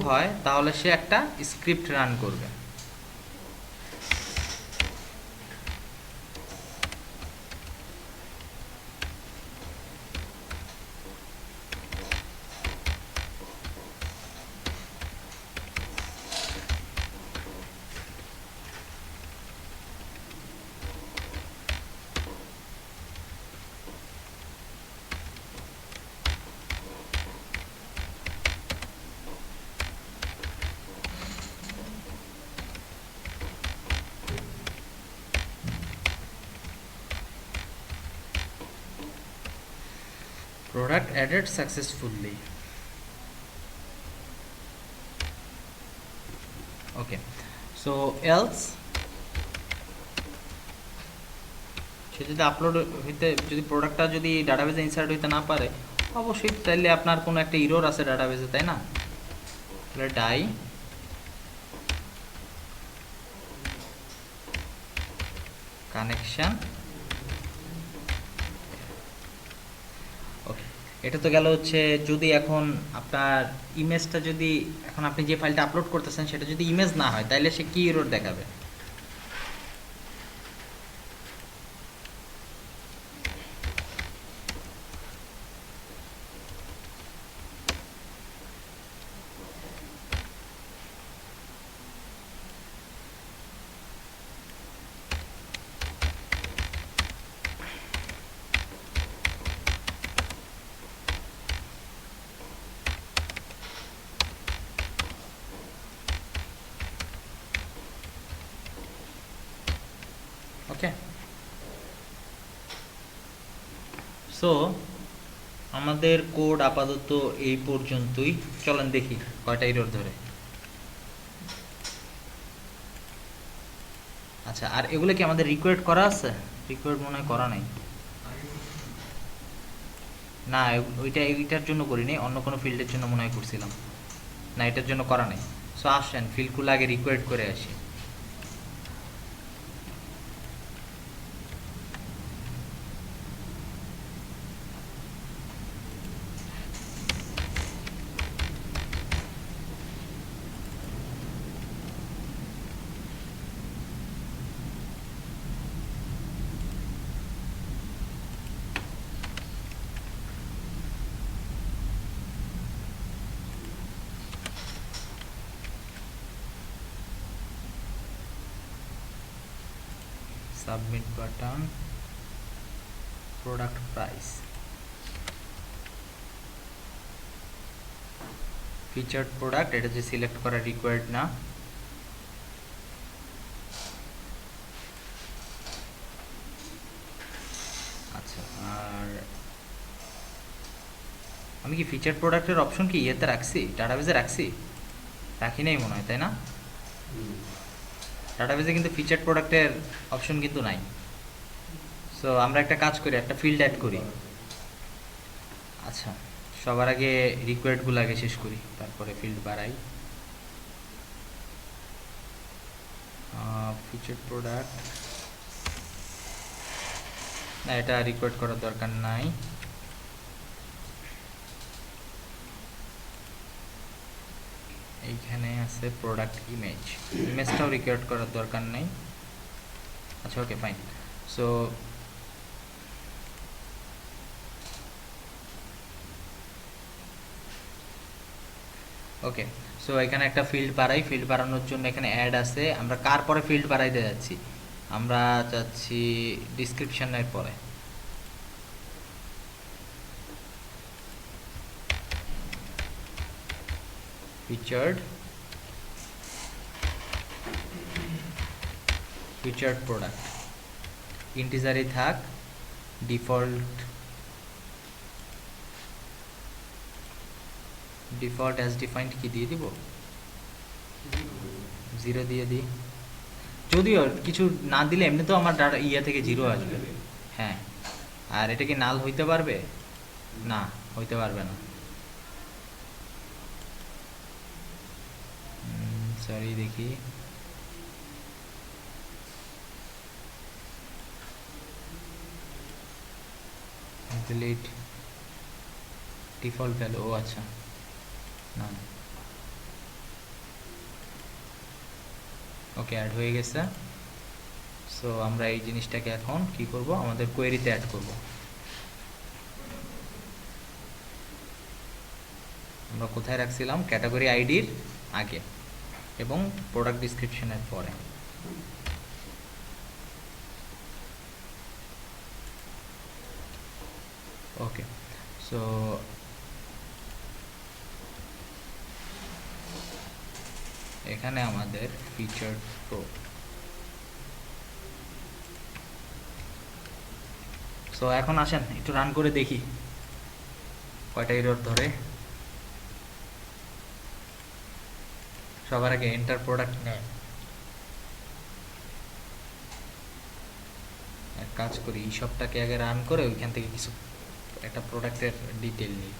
হয়, তাহলে সে একটা স্ক্রিপ্ট রান করবে। Product added successfully. Okay, so else সে যদি আপলোড হইতে, যদি প্রোডাক্টটা যদি ডাটাবেজে ইনসার্ট হইতে না পারে, অবশ্যই তাইলে আপনার কোনো একটা ইরর আছে ডাটাবেজে, তাই না? তাহলে ডাই কানেকশন। ওকে, এটা তো গেল হচ্ছে যদি এখন আপনার ইমেজটা যদি, এখন আপনি যে ফাইলটা আপলোড করতেছেন সেটা যদি ইমেজ না হয়, তাইলে সে কি এরর দেখাবে? ওকে, সো আমাদের কোড আপাতত এই পর্যন্তই। চলেন দেখি কয়টা এরর ধরে। আচ্ছা, আর এগুলো কি আমাদের রিকোয়ার্ড করা আছে? রিকোয়ার্ড মনে হয় করা নাই। না, এইটার জন্য করিনি, অন্য কোনো ফিল্ডের জন্য মনে হয় করছিলাম। না, এটার জন্য করা নাই। সো আসেন ফিল্ডগুলো আগে রিকোয়ার্ড করে আসি। Submit button, product price, featured product, এটা যে সিলেক্ট করা রিকোয়ার্ড না। আচ্ছা, আর আমি কি ফিচার্ড প্রোডাক্টের অপশন কি ইয়েতে রাখছি, ডাটাবেজে রাখছি? রাখি নাই মনে হয়, তাই না? ডাটাবেজে কিন্তু ফিচার্ড প্রোডাক্টের অপশন কিন্তু নাই। সো আমরা একটা কাজ করি, একটা ফিল্ড অ্যাড করি। আচ্ছা, সবার আগে রিকোয়ার্ডগুলো আগে শেষ করি, তারপরে ফিল্ড বাড়াই। ফিচার্ড প্রোডাক্ট, না এটা রিকোয়ার্ড করার দরকার নাই। এইখানে আছে প্রোডাক্ট ইমেজ, ইমেজটাও রিকোয়ার্ড করার দরকার নেই। আচ্ছা, okay fine. So okay, so এখানে একটা ফিল্ড বাড়াই। ফিল্ড বাড়ানোর জন্য এখানে অ্যাড আছে। আমরা কার পরে ফিল্ড বাড়াইতে যাচ্ছি? আমরা যাচ্ছি ডিসক্রিপশনের পরে। Featured product. ইন্টিজারই থাক, ডিফল্ট অ্যাজ ডিফাইন্ড কি দিয়ে দিব, 0 দিয়ে দিই। যদিও কিছু না দিলে এমনি তো আমার ডাটা ইয়া থেকে 0 আসবে। হ্যাঁ, আর এটা কি নাল হইতে পারবে? না, হইতে পারবে না। সরি, দেখি ডিলিট ডিফল্ট ভ্যালু। ও আচ্ছা, না, ওকে, অ্যাড হয়ে গেছে। সো আমরা এই জিনিসটাকে এখন কি করব, আমাদের কোয়েরিতে অ্যাড করব। আমরা কোথায় রাখছিলাম? ক্যাটাগরি আইডির আগে এবং প্রোডাক্ট ডিসক্রিপশনের পরে। ওকে, সো এখানে আমাদের ফিচার প্রো। সো এখন আসেন একটু রান করে দেখি কয়টা এরর ধরে। সবার আগে এন্টার প্রোডাক্ট নেম। এক কাজ করি, এই সবটাকে আগে রান করে ওইখান থেকে কিছু একটা প্রোডাক্টের ডিটেল নিই।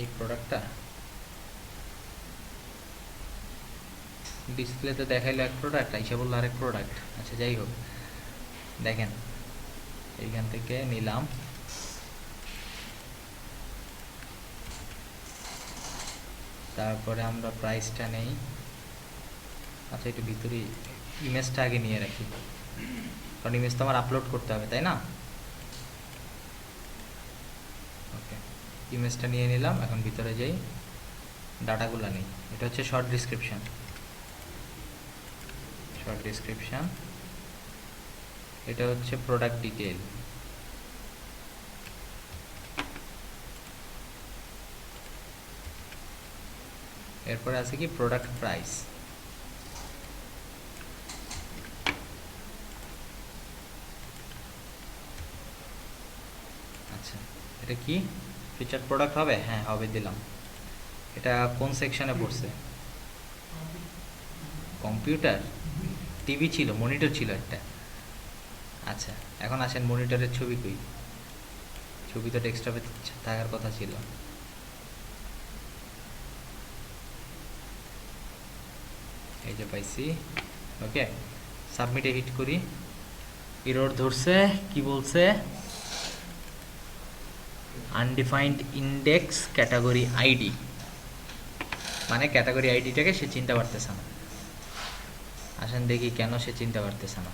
এই প্রোডাক্টটা ডিসপ্লেতে দেখাইলো এক প্রোডাক্ট, আইসা বললো আরেক প্রোডাক্ট। আচ্ছা, যাই হোক, দেখেন এইখান থেকে নিলাম। তারপরে আমরা প্রাইসটা নেই। আচ্ছা, একটু ভিতরে ইমেজটা আগে নিয়ে রাখি, কারণ ইমেজ তো আমার আপলোড করতে হবে, তাই না? ওকে, ইমেজটা নিয়ে নিলাম। এখন ভিতরে যাই, ডাটাগুলো নেই। এটা হচ্ছে শর্ট ডিসক্রিপশন। এটা হচ্ছে প্রোডাক্ট ডিটেল। এরপরে আছে কি প্রোডাক্ট প্রাইস। আচ্ছা, এটা কি ফিচার প্রোডাক্ট হবে? হ্যাঁ, হবে, দিলাম। এটা কোন সেকশনে পড়ছে? কম্পিউটার, টিভি ছিল, মনিটর ছিল একটা। আচ্ছা, এখন আসেন মনিটরের ছবি কই? ছবি তো ডেস্কটপে থাকার কথা ছিল। এই যে পাইছি। ওকে, সাবমিটে হিট করি। এরর ধরছে, কি বলছে? আনডিফাইন্ড ইন্ডেক্স ক্যাটাগরি আইডি, মানে ক্যাটাগরি আইডিটাকে সে চিনতে পারতেছে না। আসেন দেখি কেন সে চিনতে পারতেছে না।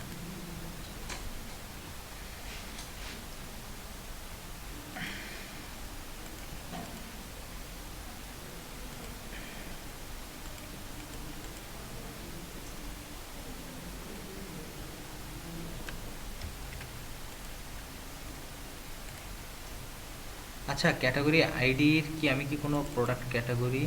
আচ্ছা, ক্যাটাগরি আইডির কি আমি কি কোনো প্রোডাক্ট ক্যাটাগরি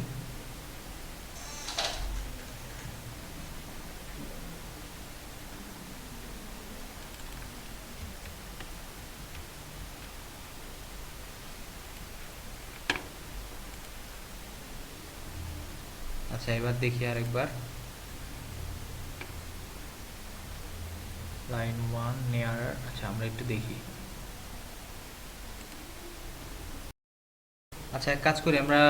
আচ্ছা, এবার দেখি আরেকবার। লাইন 1 নেয়ার। আচ্ছা, আমরা একটু দেখি। আচ্ছা, এক কাজ করি, আমরা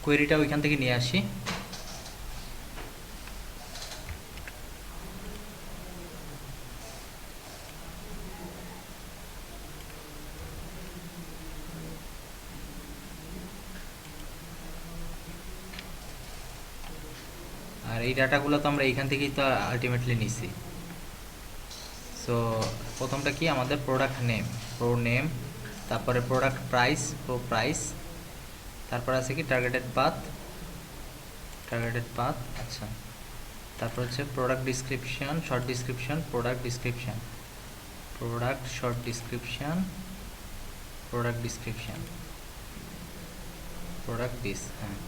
কোয়েরিটা ওইখান থেকে নিয়ে আসি। আর এই ডাটাগুলো তো আমরা এইখান থেকেই তো আলটিমেটলি নিছি। সো প্রথমটা কি আমাদের প্রোডাক্ট নেম, প্রো নেম, তারপরে প্রোডাক্ট প্রাইস, প্রো প্রাইস, তারপর আছে কি টার্গেটেড পাথ। আচ্ছা, তারপর হচ্ছে product description, short description, product description, product short description, product description, product dis. হ্যাঁ,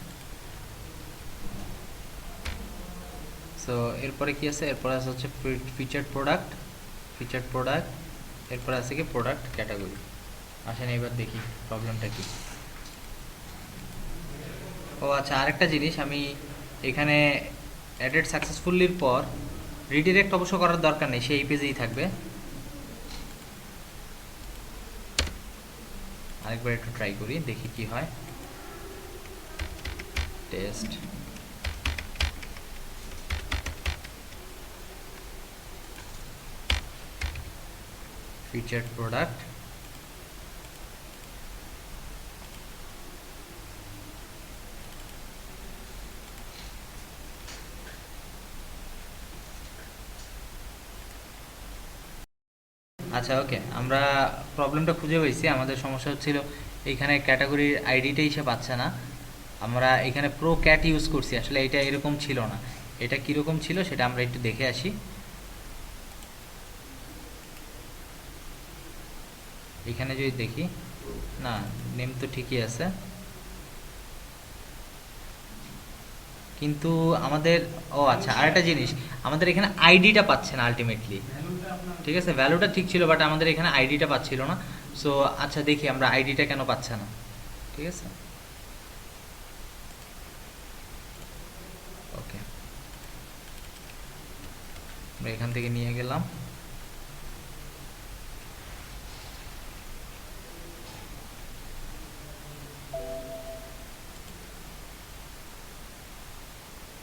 সো এরপরে কি আছে, এরপরে আছে হচ্ছে ফিচার্ড প্রোডাক্ট, ফিচার্ড প্রোডাক্ট, এরপরে আছে কি প্রোডাক্ট ক্যাটাগরি। আসেন এবার দেখি প্রবলেমটা কি। ও আচ্ছা, আরেকটা জিনিস, আমি এখানে অ্যাডেড সাকসেসফুলির পর রিডিরেক্ট অবশ্য করার দরকার নেই, সেই পেজেই থাকবে। আরেকবার একটু ট্রাই করি, দেখি কি হয়। টেস্ট, ফিচার্ড প্রোডাক্ট, আচ্ছা ওকে, আমরা প্রবলেমটা খুঁজে পেয়েছি। আমাদের সমস্যা হচ্ছিল এইখানে ক্যাটাগরির আইডিটাই সে পাচ্ছে না। আমরা এখানে প্রো ক্যাট ইউজ করছি, আসলে এটা এরকম ছিল না। এটা কীরকম ছিল সেটা আমরা একটু দেখে আসি। এখানে যদি দেখি, না নেম তো ঠিকই আছে, কিন্তু আমাদের, ও আচ্ছা আরেকটা জিনিস, আমাদের এখানে আইডিটা পাচ্ছে না আলটিমেটলি। ঠিক আছে, ভ্যালুটা ঠিক ছিল, বাট আমাদের এখানে আইডিটা পাচ্ছিল না। সো আচ্ছা দেখি আমরা আইডিটা কেন পাচ্ছে না। ঠিক আছে, ওকে, আমরা এখান থেকে নিয়ে গেলাম।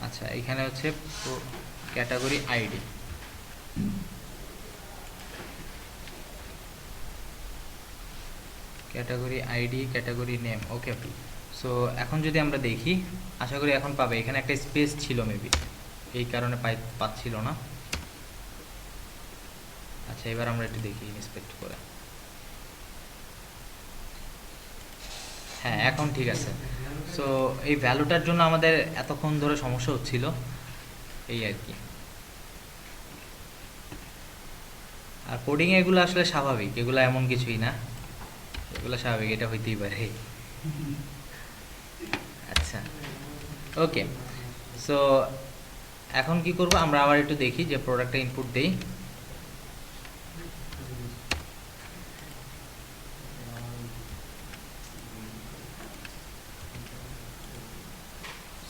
আচ্ছা এখানে হচ্ছে category ID, category ID, category name, okay. So এখন যদি আমরা দেখি, আশা করি এখন পাবে। এখানে একটা স্পেস ছিল মেবি, এই কারণে পাচ্ছিল না। আচ্ছা এবার আমরা একটু দেখি ইন্সপেক্ট করে। হ্যাঁ এখন ঠিক আছে। সো এই ভ্যালুটার জন্য আমাদের এতক্ষণ ধরে সমস্যা হচ্ছিল, এই আর কি। আর কোডিং এগুলো আসলে স্বাভাবিক, এগুলো এমন কিছুই না, এগুলো স্বাভাবিক, এটা হইতেই পারে। আচ্ছা ওকে, সো এখন কি করব, আমরা আবার একটু দেখি যে প্রোডাক্টটা ইনপুট দেই।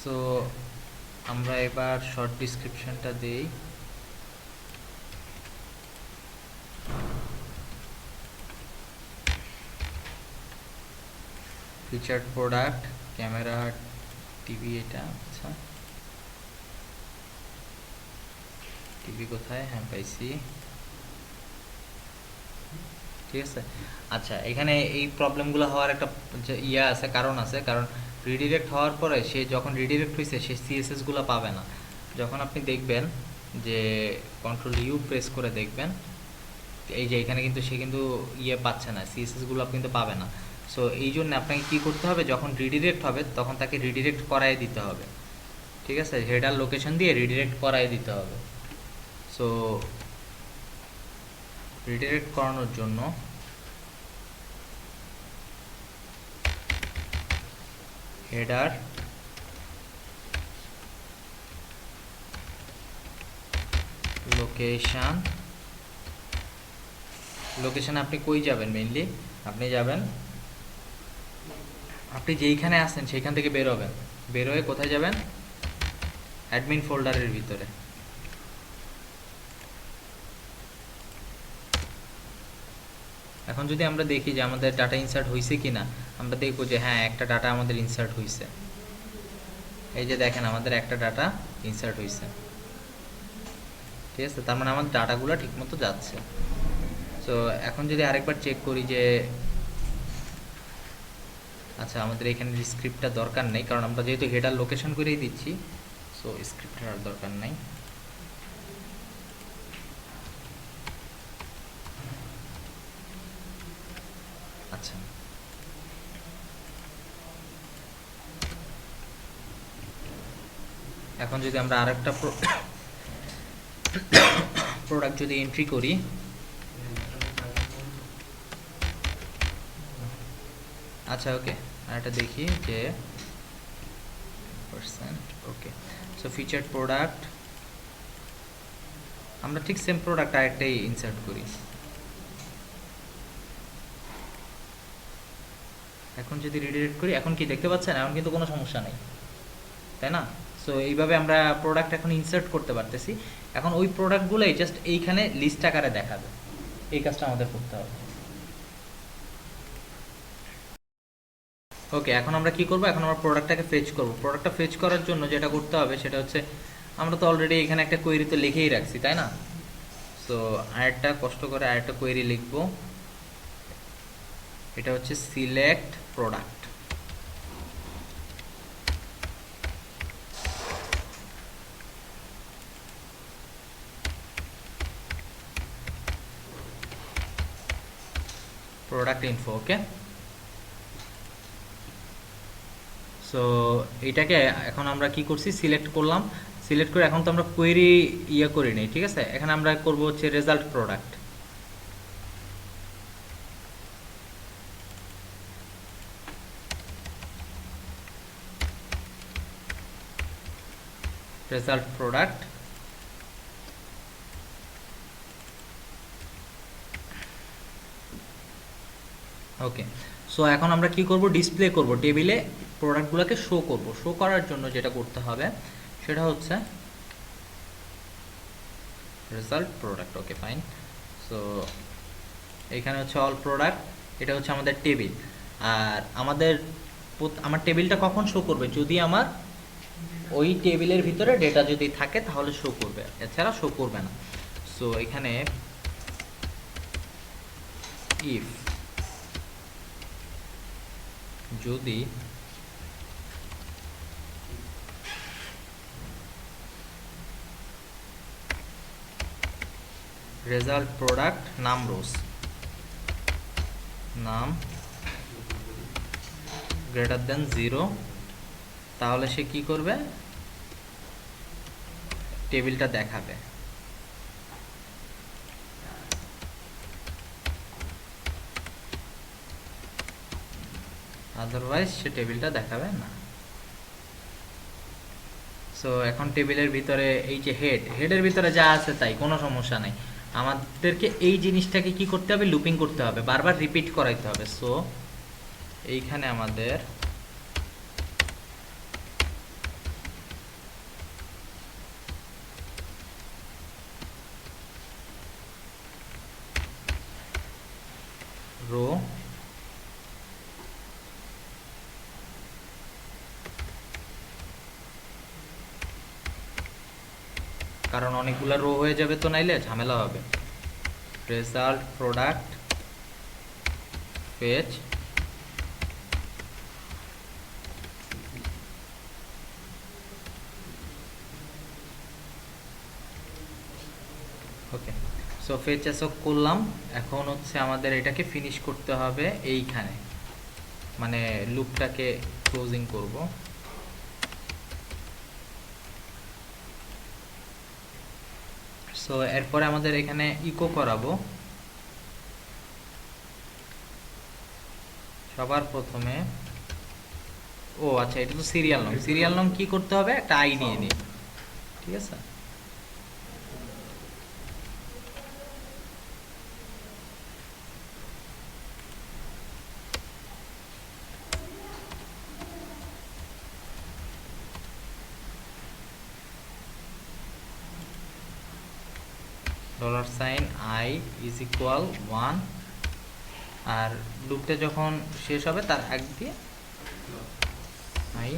সো আমরা এবার শর্ট ডিসক্রিপশনটা দেই। ফিচার্ড প্রোডাক্ট, ক্যামেরা, টিভি, এটা আচ্ছা টিভি কোথায়, হ্যাঁ পাইছি, ঠিক আছে। আচ্ছা এখানে এই প্রবলেমগুলো হওয়ার একটা ইয়ে আছে, কারণ আছে, কারণ রিডিরেক্ট হওয়ার পরে সে যখন রিডিরেক্ট হয়েছে সে সিএসএসগুলো পাবে না। যখন আপনি দেখবেন যে কন্ট্রোল ইউ প্রেস করে দেখবেন, এই যে এখানে কিন্তু সে কিন্তু ইয়ে পাচ্ছে না, সিএসএসগুলো কিন্তু পাবে না। সো এই জন্য আপনাকে কী করতে হবে, যখন রিডিরেক্ট হবে তখন তাকে রিডিরেক্ট করাই দিতে হবে। ঠিক আছে, হেডার লোকেশন দিয়ে রিডিরেক্ট করাই দিতে হবে। সো রিডিরেক্ট করানোর জন্য হেডার লোকেশন, লোকেশন আপনি কই যাবেন মেইনলি, আপনি যাবেন, আপনি যেইখানে আছেন সেইখান থেকে বের হবেন, বের হয়ে কোথায় যাবেন, অ্যাডমিন ফোল্ডারের ভিতরে। এখন যদি আমরা দেখি যে আমাদের ডাটা ইনসার্ট হয়েছে কি না, আমরা দেখবো যে হ্যাঁ একটা ডাটা আমাদের ইনসার্ট হয়েছে। এই যে দেখেন আমাদের একটা ডাটা ইনসার্ট হয়েছে, ঠিক আছে, তার মানে আমাদের ডাটাগুলো ঠিকমতো যাচ্ছে। সো এখন যদি আরেকবার চেক করি যে, আচ্ছা আমাদের এখানে স্ক্রিপ্টটা দরকার নেই, কারণ আমরা যেহেতু হেডার লোকেশন করেই দিচ্ছি, সো স্ক্রিপ্টের আর দরকার নেই। আচ্ছা এখন যদি আমরা আরেকটা প্রোডাক্ট যদি এন্ট্রি করি, আচ্ছা ওকে, আর একটা দেখি যে পার্সেন্ট, ওকে। সো ফিচার্ড প্রোডাক্ট, আমরা ঠিক সেম প্রোডাক্ট আরেকটাই ইনসার্ট করি। এখন যদি রিডিরেক্ট করি, এখন কি দেখতে পাচ্ছেন? এখন কিন্তু কোনো সমস্যা নেই, তাই না? সো এইভাবে আমরা প্রোডাক্ট এখন ইনসার্ট করতে পারতেছি। এখন ওই প্রোডাক্টগুলোই জাস্ট এইখানে লিস্ট আকারে দেখাবে, এই কাজটা আমাদের করতে হবে। ওকে, এখন আমরা কি করব? এখন আমরা প্রোডাক্টটাকে ফেচ করব। প্রোডাক্টটা ফেচ করার জন্য যেটা করতে হবে সেটা হচ্ছে, আমরা তো অলরেডি এখানে একটা কোয়েরি তো লিখেই রাখছি, তাই না? সো আরেকটা কষ্ট করে আরেকটা কোয়েরি লিখব, এটা হচ্ছে সিলেক্ট প্রোডাক্ট। প্রোডাক্ট ইনফো, ওকে। সো এইটাকে এখন আমরা কি করছি? সিলেক্ট করলাম। সিলেক্ট করে এখন তো আমরা কোয়েরি করি নাই, ঠিক আছে? এখানে আমরা করব হচ্ছে রেজাল্ট প্রোডাক্ট। রেজাল্ট প্রোডাক্ট, ওকে। সো এখন আমরা কি করব? ডিসপ্লে করব, টেবিলে প্রোডাক্টগুলোকে শো করব। শো করার জন্য যেটা করতে হবে সেটা হচ্ছে result product, okay fine. So এখানে হচ্ছে অল প্রোডাক্ট, এটা হচ্ছে আমাদের টেবিল। আর আমার টেবিলটা কখন শো করবে? যদি আমার ওই টেবিলের ভিতরে ডেটা যদি থাকে তাহলে শো করবে, এছাড়া শো করবে না। সো এখানে ইফ যদি রেজাল্ট প্রোডাক্ট নাম রোজ, নাম গ্রেটার দেন 0, তাহলে সে কি করবে? টেবিলটা দেখাবে। আদারওয়াইজ সে টেবিলটা দেখাবে না। সো এখন টেবিলের ভিতরে এই যে হেডের ভিতরে যা আছে তাই, কোনো সমস্যা নাই। আমাদেরকে এই জিনিসটাকে কি করতে হবে? লুপিং করতে হবে, বারবার রিপিট করাইতে হবে। সো এইখানে আমাদের রো কারণ অনেকগুলো রো হয়ে যাবে তো, নাইলে ঝামেলা হবে। রেজাল্ট প্রোডাক্ট পেজ, ওকে। সো ফেচ অ্যাসক করলাম। এখন হচ্ছে আমাদের এটাকে ফিনিশ করতে হবে এইখানে, মানে লুপটাকে ক্লোজিং করব। সো এরপরে আমাদের এখানে ইকো করাবো। সবার প্রথমে, ও আচ্ছা, এটা তো সিরিয়াল নং। সিরিয়াল নং কি করতে হবে? একটা আই নিয়ে নিই, ঠিক আছে? $i = 1, আর লুপটা যখন শেষ হবে তার আগ দিয়ে i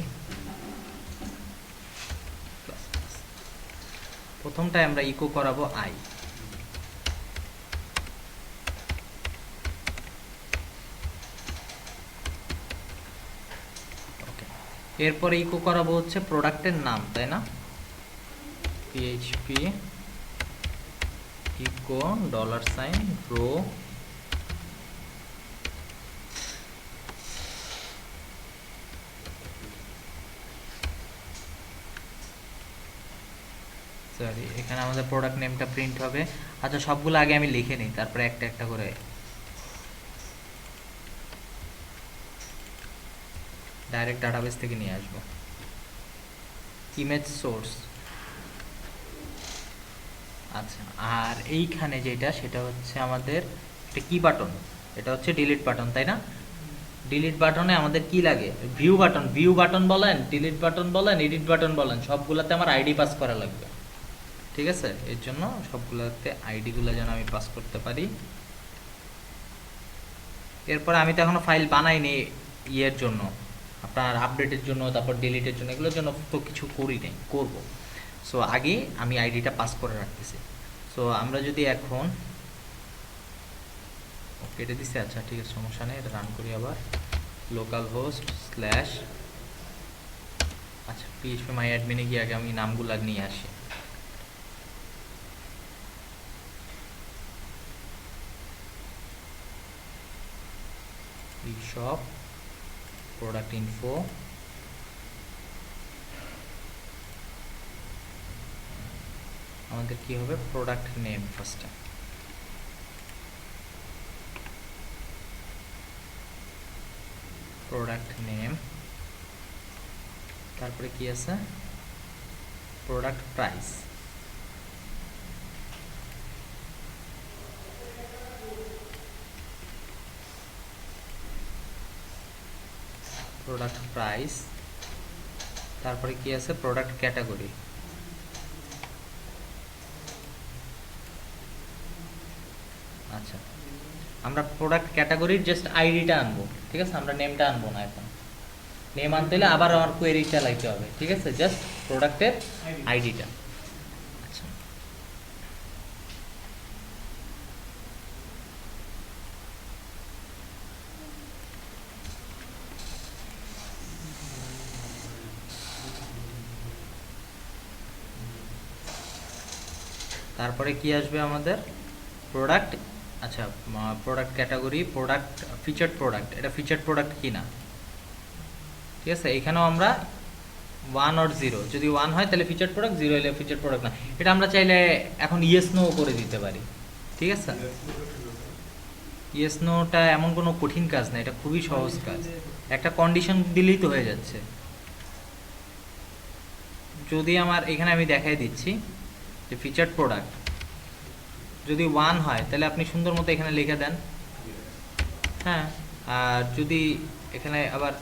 প্রথমটায় আমরা ইকো করাবো i। ওকে, এরপরে ইকো করাবো হচ্ছে প্রোডাক্টের নাম, তাই না? php ইকো $রো, সরি, এখানে আমাদের প্রোডাক্ট নেমটা প্রিন্ট হবে। আচ্ছা, সবগুলো আগে আমি লিখে নিই, তারপরে একটা একটা করে ডাইরেক্ট ডাটাবেস থেকে নিয়ে আসবো। ইমেজ সোর্স আচ্ছা, আর এইখানে যেটা সেটা হচ্ছে আমাদের এটা কি বাটন, এটা হচ্ছে ডিলিট বাটন, তাই না? ডিলিট বাটনে আমাদের কি লাগে? ভিউ বাটন বলেন, ডিলিট বাটন বলেন, এডিট বাটন বলেন, সবগুলোতে আমার আইডি পাস করা লাগবে। ঠিক আছে, এর জন্য সবগুলোতে আইডিগুলো যেন আমি পাস করতে পারি। এরপর আমি তো এখনো ফাইল বানাইনি ইয়ের জন্য, আপনার আপডেটের জন্য, তারপর ডিলিটের জন্য, এগুলোর জন্য তো কিছু করি নাই, করব। সো আগে আমি আইডিটা পাস করে রাখতেছি। সো আমরা যদি এখন কেটে দিছি, আচ্ছা ঠিক আছে, সমস্যা নেই, এটা রান করি আবার। লোকাল হোস্ট স্ল্যাশ, আচ্ছা পিএইচপি মাই অ্যাডমিনে গিয়ে আগে আমি নামগুলো নিয়ে আসি। শপ, প্রোডাক্ট ইনফো, আমাদের কি হবে? প্রোডাক্ট নেম ফার্স্টে, প্রোডাক্ট নেম, তারপরে কি আছে? প্রোডাক্ট প্রাইস, প্রোডাক্ট প্রাইস, তারপরে কি আছে? Product category. আচ্ছা, আমরা প্রোডাক্ট ক্যাটাগরির জাস্ট আইডিটা আনবো, ঠিক আছে, আমরা নেমটা আনবো না এখন। নেম আনতে হলে আবার আমার কোয়েরি চালাইতে হবে, ঠিক আছে, জাস্ট প্রোডাক্টের আইডিটা। আচ্ছা, তারপরে কি আসবে আমাদের? প্রোডাক্ট, আচ্ছা product category, product featured product, এটা ফিচার্ড প্রোডাক্ট কি না, ঠিক আছে, এখানেও আমরা 1 or 0, যদি 1 হয় তাহলে ফিচার্ড প্রোডাক্ট, 0 হলে ফিচার্ড প্রোডাক্ট না। এটা আমরা চাইলে এখন ইয়েস নো করে দিতে পারি, ঠিক আছে। ইয়েস নোটা এমন কোনো কঠিন কাজ না, এটা খুবই সহজ কাজ, একটা কন্ডিশন দিলেই তো হয়ে যাচ্ছে। যদি আমার এখানে আমি দেখাই দিচ্ছি যে ফিচার্ড প্রোডাক্ট যদি 1 হয় তাহলে আপনি সুন্দর মতো এখানে লিখে দেন, হ্যাঁ। আর যদি এখানে আবার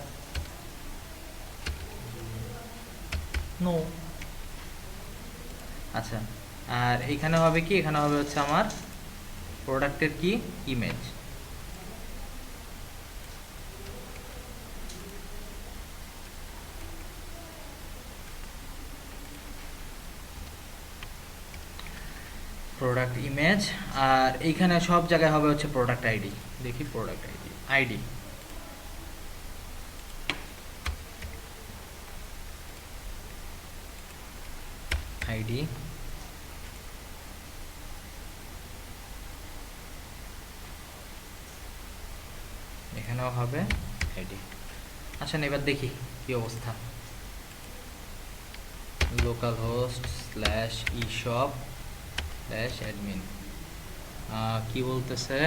নো, আচ্ছা, আর এখানে হবে কি? এখানে হবে হচ্ছে আমার প্রোডাক্টের কি ইমেজ, প্রোডাক্ট ইমেজ, আর এইখানে সব জায়গায় হবে হচ্ছে প্রোডাক্ট আইডি। দেখি প্রোডাক্ট আইডি, আইডি, আইডি, এখানেও হবে আইডি। আচ্ছা, এবার দেখি কি অবস্থা। লোকাল হোস্ট স্ল্যাশ ই শপ স্ল্যাশ অ্যাডমিন, কি বলতেছে?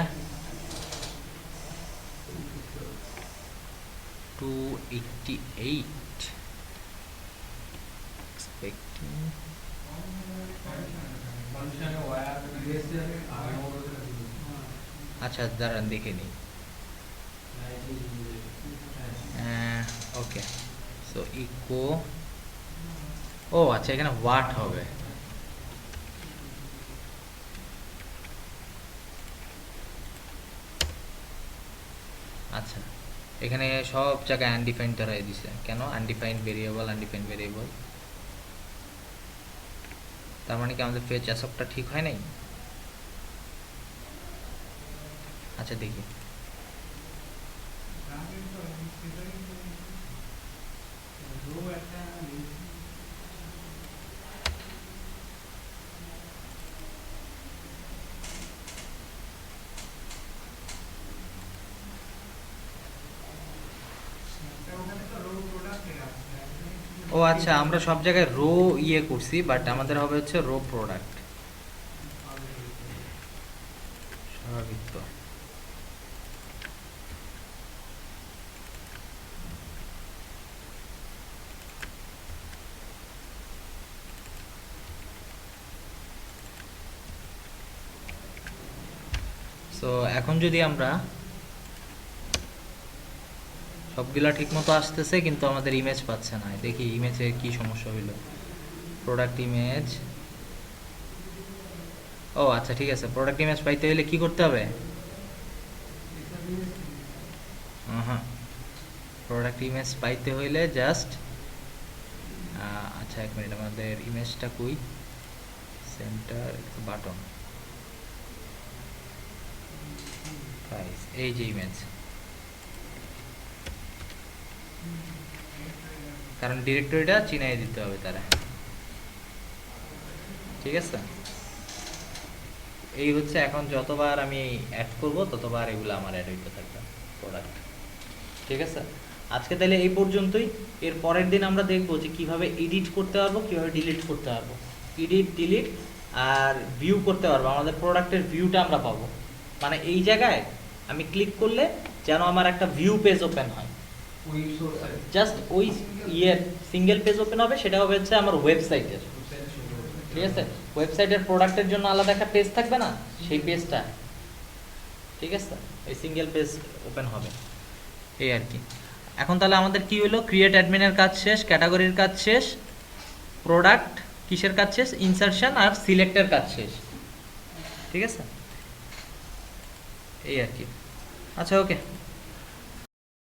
288 expecting, আচ্ছা দাঁড়ান দেখে নিই। ওকে, সো ইকো, ও আচ্ছা, এখানে হোয়াট হবে। আচ্ছা, এখানে সব জায়গায় আনডিফাইন্ড ধরাই দিছে কেন? আনডিফাইন্ড ভেরিয়েবল, আনডিফাইন্ড ভেরিয়েবল, তার মানে কি আমাদের ফেচ অ্যাসপটা ঠিক হয় নাই? আচ্ছা দেখি, ও আচ্ছা, আমরা সব জায়গায় রো ইয়ে করছি, বাট আমাদের হবে হচ্ছে রো প্রোডাক্ট, স্বাভাবিক তো। সো এখন যদি আমরা সবগুলা ঠিক মতো আসতেছে কিন্তু আমাদের ইমেজ পাচ্ছে না, দেখি ইমেজে কি সমস্যা হইল। প্রোডাক্ট ইমেজ, ও আচ্ছা ঠিক আছে, প্রোডাক্ট ইমেজ পাইতে হলে কি করতে হবে? হ্যাঁ, প্রোডাক্ট ইমেজ পাইতে হইলে জাস্ট আচ্ছা 1 মিনিট, আমাদের ইমেজটা কই? সেন্টার বাটন, প্রাইস, এই যে ইমেজ, কারণ ডিরেক্টরিটা চিনাই দিতে হবে তারা, ঠিক আছে? এই হচ্ছে এখন যতবার আমি অ্যাড করব ততবার এগুলো আমার অ্যাড হইতে থাকবে প্রোডাক্ট, ঠিক আছে? আজকে তাহলে এই পর্যন্তই। এর পরের দিন আমরা দেখব যে কিভাবে এডিট করতে পারবো, কিভাবে ডিলিট করতে পারবো, এডিট ডিলিট আর ভিউ করতে পারবো, আমাদের প্রোডাক্টের ভিউটা আমরা পাবো। মানে এই জায়গায় আমি ক্লিক করলে যেন আমার একটা ভিউ পেজ ওপেন হয়, জাস্ট ওই ইয়ের সিঙ্গেল পেজ ওপেন হবে, সেটা হবে হচ্ছে আমার ওয়েবসাইটের, ঠিক আছে? ওয়েবসাইটের প্রোডাক্টের জন্য আলাদা একটা পেজ থাকবে না, সেই পেজটা, ঠিক আছে? এই সিঙ্গেল পেজ ওপেন হবে, এই আর কি। এখন তাহলে আমাদের কি হলো? ক্রিয়েট অ্যাডমিনের কাজ শেষ, ক্যাটাগরির কাজ শেষ, প্রোডাক্ট কিসের কাজ শেষ? ইনসারশন আর সিলেক্টের কাজ শেষ, ঠিক আছে? এই আর কি। আচ্ছা, ওকে।